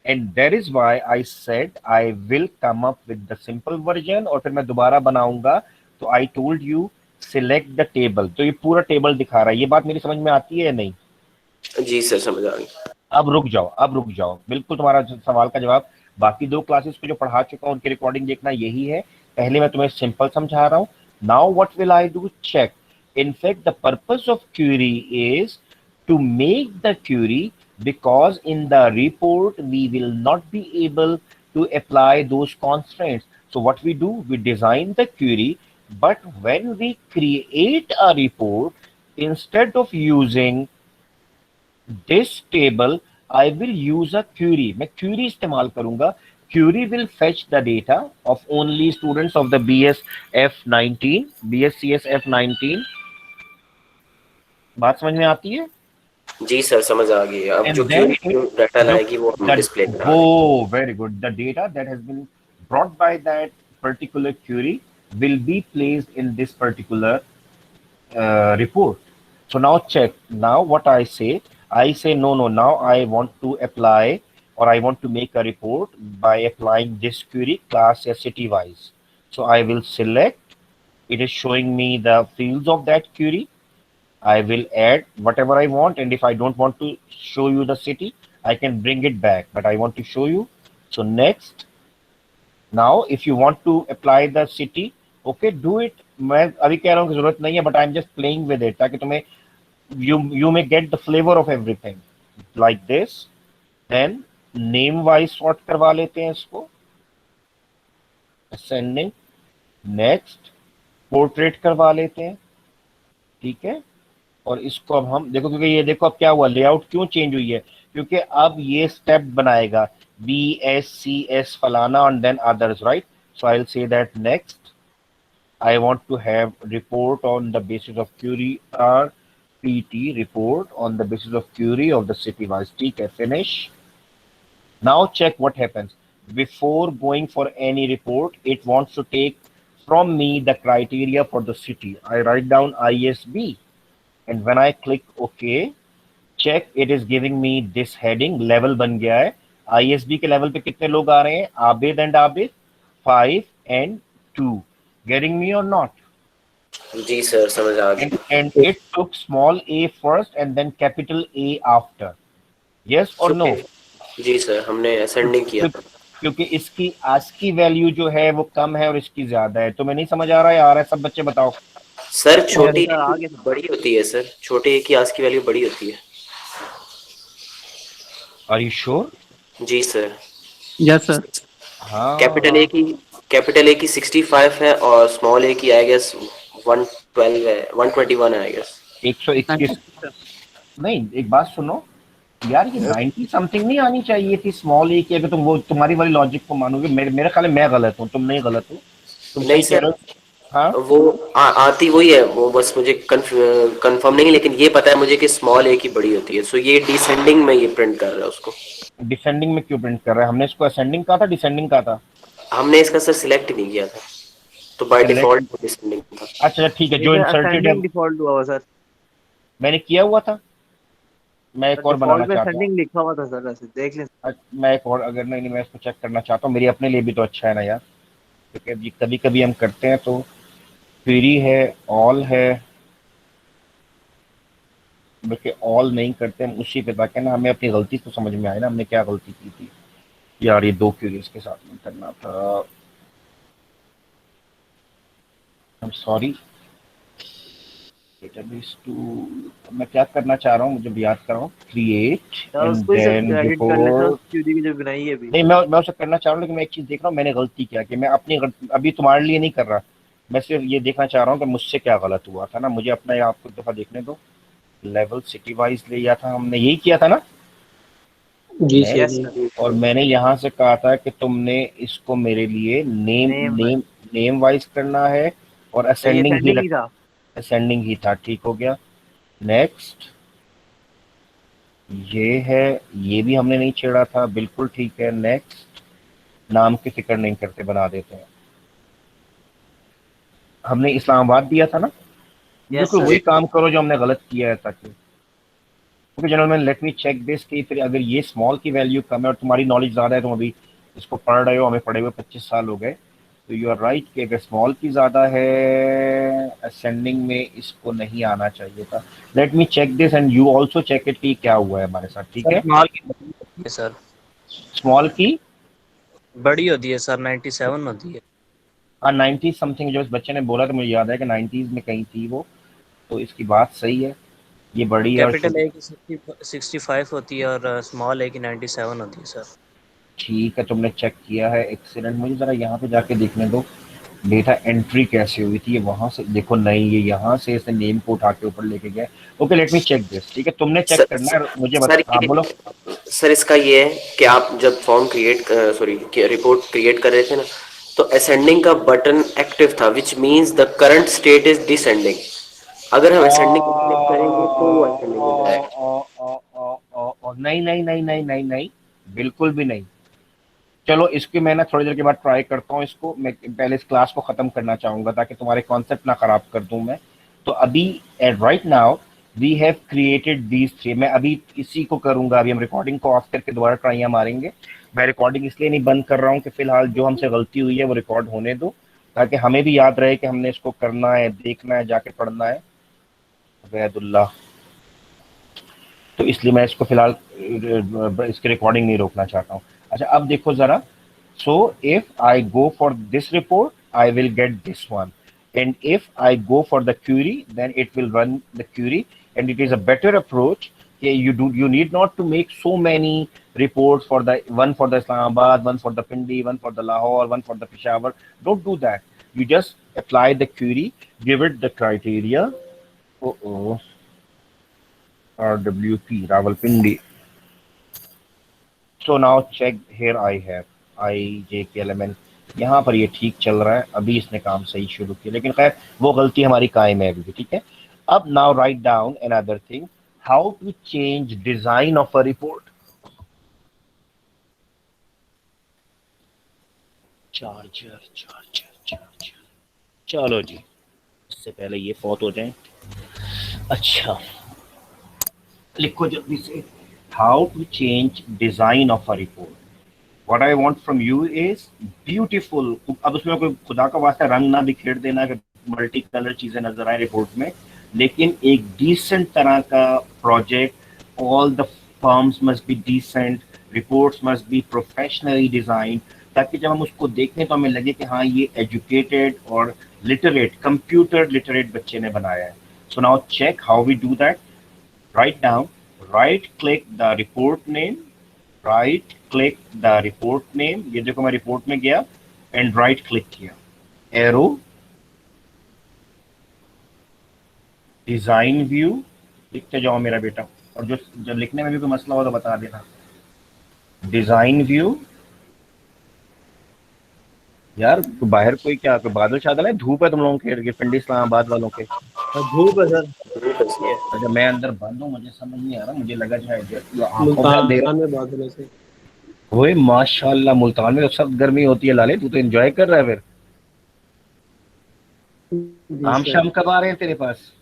And that is why I said I will come up with the simple version, और फिर मैं दोबारा बनाऊंगा। तो I told you select the table। तो ये पूरा टेबल दिखा रहा है। ये बात मेरी समझ में आती है या नहीं? जी सर समझ आ गई। अब रुक जाओ। बिल्कुल तुम्हारा सवाल का जवाब बाकी 2 क्लासेस को जो पढ़ा चुका हूं उनकी रिकॉर्डिंग देखना, यही है। पहले मैं तुम्हें सिंपल समझा रहा हूं। Now what will I do? Check. In fact, the purpose of query is to make the query, because in the report we will not be able to apply those constraints. So what we do, we design the query, but when we create a report, instead of using this table, I will use a query. मैं query इस्तेमाल करूंगा। Query will fetch the data of only students of the BSF19, BSCS F19। बात समझ में आती है? जी sir समझ आ गई। अब जो डाटा लाएगी वो हम डिस्प्ले करेंगे। Oh, very good. The data that has been brought by that particular query will be placed in this particular report. So now check. Now what I say no. Now I want to apply, or I want to make a report by applying this query class as city wise. So I will select. It is showing me the fields of that query. I will add whatever I want, and if I don't want to show you the city, I can bring it back, but I want to show you. So next. Now if you want to apply the city, okay, do it. मैं अभी कह रहा हूँ कि जरूरत नहीं है, but I'm just playing with it ताकि तुम्हें you may get the flavor of everything like this. Then name wise sort करवा लेते हैं इसको, ascending. Next portrait करवा लेते हैं, ठीक है। और इसको अब हम देखो, क्योंकि ये देखो अब क्या हुआ, लेआउट क्यों चेंज हुई है, क्योंकि अब ये स्टेप बनाएगा BSCS फलाना and then others, right? So I'll say that next I want to have report on the basis of query RPT, report on the basis of query of the city wise, ठीक है, finish. Now check what happens. Before going for any report, it wants to take from me the criteria for the city. I write down ISB, and when I click OK, check, it is giving me this heading, level बन गया है। ISB के level पे कितने लोग आ रहे हैं? Abid and Abid, 5 and 2. Getting me or not? जी सर समझ आ गई। And it took small a first and then capital A after. Yes or no? जी सर हमने असेंडिंग किया था। क्योंकि इसकी ASCII वैल्यू जो है वो कम है और इसकी ज्यादा है। तुम्हें नहीं समझ आ रहा है? आ रहा है? सब बच्चे बताओ। सर छोटी बड़ी होती है सर, छोटे ए की ASCII वैल्यू बड़ी होती है। Are you sure? जी सर। Yes, sir. हाँ, कैपिटल ए की 65 है और स्मॉल ए की आई गेस 112 है, 121 है आई गेस। 121। नहीं, एक बात सुनो, यार ये 90 समथिंग नहीं आनी चाहिए थी स्मॉल ए की। अगर तुम वो तुम्हारी वाली लॉजिक को मानोगे, मेरे ख्याल में मैं गलत हूँ, तुम नहीं गलत हो, तुम नहीं सही कह सर, रहे हो। हाँ, वो आती वही है, वो बस मुझे कंफर्म नहीं, लेकिन ये पता है मुझे कि स्मॉल ए की बड़ी होती है, सो ये डिसेंडिंग में ये प्रिंट कर रहा है उसको। डिसेंडिंग में क्यों प्रिंट कर रहा है? हमने इसको असेंडिंग कहा था, डिसेंडिंग कहा था? हमने इसका सर सिलेक्ट नहीं किया था, तो बाय सेलेक्ट, डिफॉल्ट डिसेंडिंग था। अच्छा ठीक है, ये जो सर इंसर्टेड है असेंडिंग डिफॉल्ट हुआ हुआ सर। मैंने किया हुआ था। मैं एक और बनाना डिफॉल्ट में चाहता हूँ। असेंडिंग लिखा हुआ था सर, वैसे देख लें। मैं एक और, अगर नहीं नहीं, मैं इसको चेक करना चाहता हूँ, मेरे अपने लिए भी तो अच्छा है ना यार, क्योंकि कभी कभी हम करते हैं तो क्वेरी है, ऑल है, बल्कि ऑल नहीं करते हम उसी पे, ताकि ना हमें अपनी गलती तो समझ में आए ना हमने क्या गलती की थी। यार ये दो क्वेरीज के साथ में करना था, I am sorry. Database two, मैं क्या करना चाह रहा हूँ, मुझे भी याद कर रहा हूँ, क्रिएट या एंड उसको ही सर देन एडिट कर लेते हैं, उस रिपोर्ट। क्यूरी की जो बनाई है अभी। नहीं, मैं उसे करना चाह रहा हूँ, लेकिन मैं एक चीज देख रहा हूँ मैंने गलती क्या की। मैं अपनी अभी तुम्हारे लिए नहीं कर रहा, मैं सिर्फ ये देखना चाह रहा हूँ कि मुझसे क्या गलत हुआ था ना, मुझे अपना ये आपको एक दफा देखने दो। लेवल सिटी वाइज लिया था हमने, यही किया था ना? जी सर यस जी। सर। और मैंने यहाँ से कहा था कि तुमने इसको मेरे लिए name name name name wise करना है, और ये असेंडिंग ही असेंडिंग ही था। असेंडिंग ही था, ठीक हो गया। नेक्स्ट, ये है, ये भी हमने नहीं छेड़ा था, बिल्कुल ठीक है। नेक्स्ट, नाम की फिक्र नहीं करते, बना देते हैं। हमने इस्लामाबाद दिया था ना, यस बिल्कुल सर। वही काम करो जो हमने गलत किया है, ताकि okay gentleman, let me check this कि फिर अगर ये स्मॉल की वैल्यू कम है और तुम्हारी नॉलेज ज़्यादा है, तुम अभी इसको पढ़ रहे हो, हमें पढ़े हुए 25 साल हो गए, तो यू आर राइट कि अगर स्मॉल की ज़्यादा है असेंडिंग में इसको नहीं आना चाहिए था। Let me check this and you also check it कि क्या हुआ है हमारे साथ, ठीक सर है? स्मॉल की बड़ी होती है सर। स्मॉल की बड़ी होती है सर, 97 होती है। हाँ 90 समथिंग, जो इस बच्चे ने बोला तो मुझे याद है कि 90s में कहीं थी वो, तो इसकी बात सही है, ये बड़ी है और कैपिटल ए की 65 होती है और स्मॉल ए की 97 होती है सर। ठीक है, तुमने चेक किया है, एक्सीलेंट। मुझे ज़रा यहाँ पे जाके देखने दो डेटा एंट्री कैसे हुई थी, ये वहां से देखो, नहीं ये यहाँ से इसे नेम को उठा के ऊपर लेके गया। Okay let me check this, ठीक है, तुमने चेक सर करना है, मुझे सर बता। हाँ बोलो। सर इसका ये है कि आप जब form create sorry report create कर रहे थे ना, तो असेंडिंग का बटन एक्टिव था, which means the current state is descending. अगर हम असेंडिंग पे क्लिक करेंगे तो वो असेंडिंग हो जाएगा। नहीं नहीं नहीं नहीं नहीं नहीं, बिल्कुल भी नहीं। चलो इसकी मैं ना थोड़ी देर के बाद ट्राई करता हूँ इसको, मैं पहले इस क्लास को खत्म करना चाहूंगा ताकि तुम्हारे कॉन्सेप्ट ना खराब कर दूं मैं। तो अभी at right now we have created these three, मैं अभी इसी को करूंगा, अभी हम रिकॉर्डिंग को ऑफ करके दोबारा ट्राइयां मारेंगे। मैं रिकॉर्डिंग इसलिए नहीं बंद कर रहा हूँ कि फिलहाल जो हमसे गलती हुई है वो रिकॉर्ड होने दो, ताकि हमें भी याद रहे कि हमने इसको करना है, देखना है, जाके पढ़ना है। वैदुल्ला, तो इसलिए मैं इसको फिलहाल इसकी रिकॉर्डिंग नहीं रोकना चाहता हूँ। अच्छा अब देखो जरा, so if I go for this report I will get this one, and if I go for the query then it will run the query, and it is a better approach. You need not to make so many reports for the one for the Islamabad, one for the Pindi, one for the Lahore, one for the Peshawar. Don't do that. You just apply the query, give it the criteria. Oh, RWP Rawalpindi. So now check here I have IJKLMN, यहाँ पर ये ठीक चल रहा है, अभी इसने काम सही शुरू किया, लेकिन खैर वो गलती हमारी कायम है अभी भी, ठीक है। अब now write down another thing, how to change design of a report. Charger charger charger, चलो जी, इससे पहले ये फौत हो जाए। अच्छा लिखो जल्दी से, how to change design of a report. What I want from you is beautiful। अब उसमें कोई खुदा का वास्ता रंग ना बिखेर देना कि मल्टी कलर चीजें नजर आए रिपोर्ट में, लेकिन एक डिसेंट तरह का project. All the forms must be decent, reports must be professionally design, ताकि जब हम उसको देखें तो हमें लगे कि हाँ ये एजुकेटेड और लिटरेट, कंप्यूटर लिटरेट बच्चे ने बनाया है। So now check how we do that. Write down, right click the report name, right click the report name, ये देखो मैं रिपोर्ट में गया एंड राइट क्लिक किया, एरो, डिजाइन व्यू, लिखते जाओ मेरा बेटा, और जो लिखने में भी कोई मसला हो तो बता देना। डिजाइन व्यू, यार बाहर कोई क्या कोई बादल शादल है, धूप है तुम लोगों के पिंडी इस्लामाबाद वालों के? धूप है सर। अच्छा मैं अंदर बंद हूँ, मुझे समझ नहीं आ रहा, मुझे लगा शायद आंखों में मुल्तान में बादल है सर। ओए माशाल्लाह, मुल्तान में तो सब गर्मी होती है लाले, तू तो एंजॉय कर रहा है फिर। जी आम सर। शाम कब आ रहे हैं तेरे पास,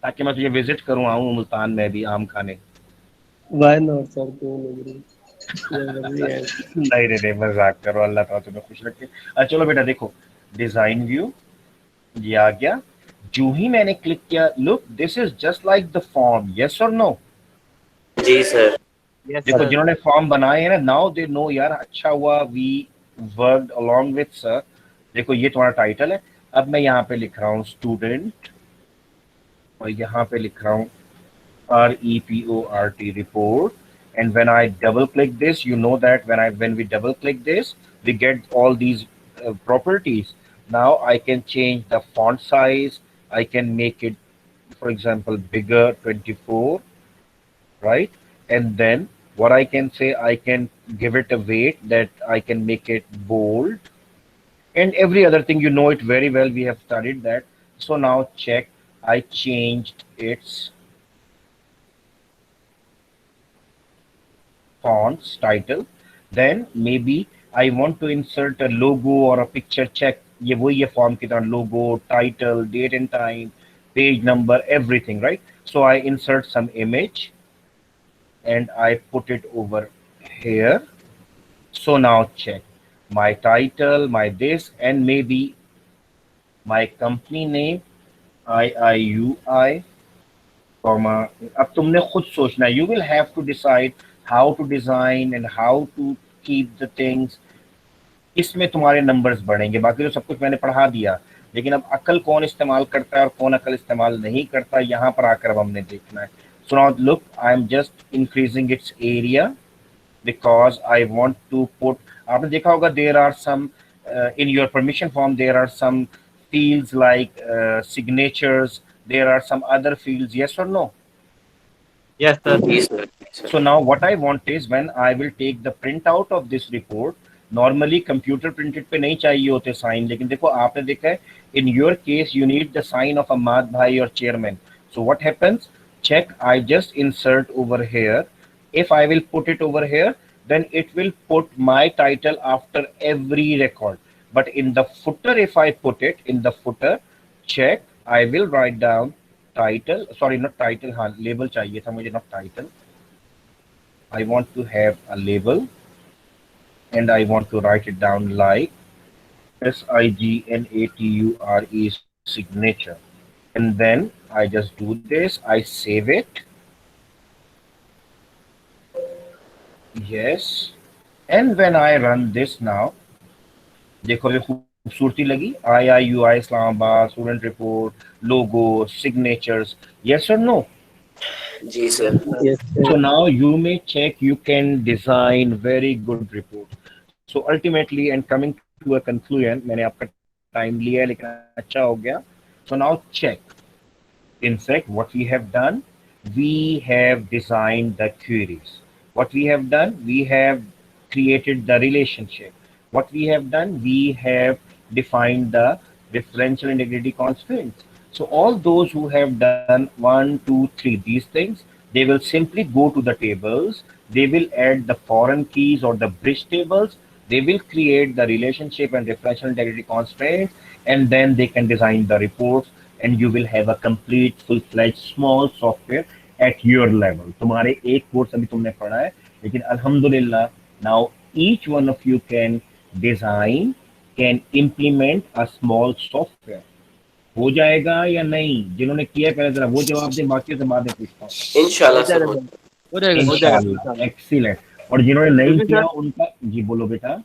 ताकि मैं तुझे विजिट करूं, आऊं मुल्तान में भी आम खाने? वाई नॉट सर, क्यों नहीं, जब मर्जी आए। नहीं नहीं नहीं, मजाक करो, अल्लाह ताला तुम्हें खुश रखे। अच्छा चलो बेटा देखो, डिजाइन व्यू ये आ गया। जो ही मैंने क्लिक किया, look this is just like the form, yes और नो? जी सर। यस देखो सर। जिन्होंने फॉर्म बनाए हैं ना, नाउ दे नो यार, अच्छा हुआ we worked along with sir. देखो ये तुम्हारा टाइटल है। अब मैं यहाँ पे लिख रहा हूँ स्टूडेंट, और यहाँ पे लिख रहा हूँ REPORT report. And when I double click this, you know that when we double click this, we get all these properties. Now I can change the font size. I can make it, for example, bigger 24, right? And then what I can say, I can give it a weight that I can make it bold, and every other thing, you know it very well. We have studied that. So now check. I changed its fonts, title, then maybe I want to insert a logo or a picture, check, ये वही है form की तरह, logo, title, date and time, page number, everything, right? So I insert some image and I put it over here. So now check my title, my this, and maybe my company name, IIUI, comma, अब तुमने खुद सोचना, you will have to decide how to design and how to keep the things. इसमें तुम्हारे numbers बढ़ेंगे, बाकी तो सब कुछ मैंने पढ़ा दिया, लेकिन अब अकल कौन इस्तेमाल करता है और कौन अकल इस्तेमाल नहीं करता, यहाँ पर आकर अब हमने देखना है। So now look, I am just increasing its area because I want to put, आपने देखा होगा there are some in your permission form there are some fields like signatures, there are some other fields, yes or no? Yes sir. जी sir. So now what I want is when I will take the printout of this report, normally computer printed पे नहीं चाहिए होते sign, लेकिन देखो आपने देखा है in your case you need the sign of Ahmad Bhai or chairman. So what happens? Check, I just insert over here. If I will put it over here, then it will put my title after every record. But in the footer, if I put it in the footer, check, I will write down title, sorry not title, हाँ label चाहिए था मुझे, not title. I want to have a label and I want to write it down like SIGNATURE signature. And then I just do this, I save it. Yes. And when I run this now, देखो ये खूबसूरती लगी, IIUI Islamabad, student report, logo, signatures, yes or no? जी sir. Yes So sir. now you may check, you can design very good report. So ultimately and coming to a conclusion, मैंने आपका time लिया है लेकिन अच्छा हो गया. So now check. In fact, what we have done, we have designed the queries. What we have done, we have created the relationship. What we have done, we have defined the differential integrity constraints. So all those who have done 1, 2, 3 these things, they will simply go to the tables, they will add the foreign keys or the bridge tables, they will create the relationship and differential integrity constraints, and then they can design the reports, and you will have a complete full-fledged small software at your level. तुम्हारे एक course अभी तुमने पढ़ा है, लेकिन अल्हम्दुलिल्लाह now each one of you can design, can implement a small software. हो जाएगा या नहीं? जिन्होंने किया है पहले जरा वो जवाब दें, बाकी से बाद में पूछता हूँ। इंशाल्लाह सर। हो जाएगा इंशाल्लाह, एक्सीलेंट। और जिन्होंने नहीं लेकिन किया सर- उनका, जी बोलो बेटा।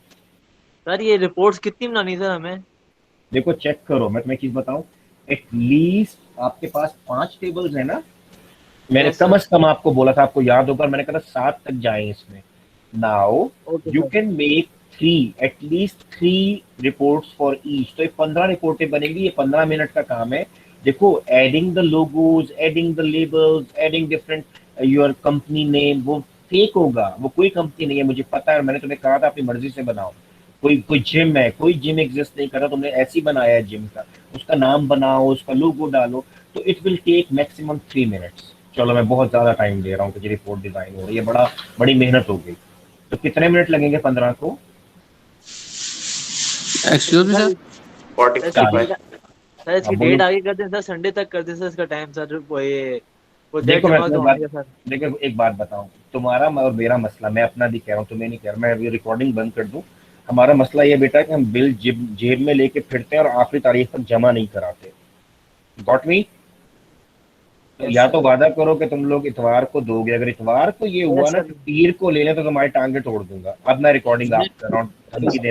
सर ये रिपोर्ट्स कितनी बनानी सर हमें? देखो चेक करो, मैं तुम्हें एक चीज बताऊं, एटलीस्ट आपके पास 5 टेबल्स है ना? मैंने Yes, कम sir. से कम आपको बोला था, आपको याद होगा, मैंने कहा था 7 तक जाएं इसमें। Now Okay, you sir. Can make 3, at least 3 reports for each. तो ये 15 रिपोर्टें बनेगी, ये 15 मिनट का काम है। देखो adding the logos, adding the labels, adding different your company name, वो फेक होगा, वो कोई कंपनी नहीं है, मुझे पता है, मैंने तुम्हें कहा था अपनी मर्जी से बनाओ। कोई जिम है, कोई जिम एग्जिस्ट नहीं कर रहा, तुमने ऐसी बनाया है जिम का, उसका नाम बनाओ, उसका लोगो डालो, तो it will take maximum 3 minutes. चलो मैं बहुत ज्यादा टाइम दे रहा हूँ कि रिपोर्ट डिजाइन हो रही है, बड़ी मेहनत हो गई। तो कितने मिनट लगेंगे 15 को? Excuse me sir, 45। सर इसकी हाँ, बोलो। डेट आगे कर दें सर, संडे तक कर दें सर इसका टाइम सर, वो ये प्रोजेक्ट देखो मैं जमा तुम्हें करवाने का सर। देखो एक बात बताऊं, तुम्हारा और मेरा मसला, मैं अपना भी कह रहा हूँ, तुम्हें नहीं कह रहा, मैं अभी रिकॉर्डिंग बंद कर दूं। हमारा मसला ये बेटा कि हम बिल जेब में लेके फिरते हैं और आखिरी तारीख तक जमा नहीं कराते। Got me? या तो वादा करो कि तुम लोग इतवार को दोगे, अगर इतवार को ये हुआ ना कि पीर को ले लें तो तुम्हारी टांगे तोड़ दूंगा। अब मैं रिकॉर्डिंग आप कर रहा हूँ, धमकी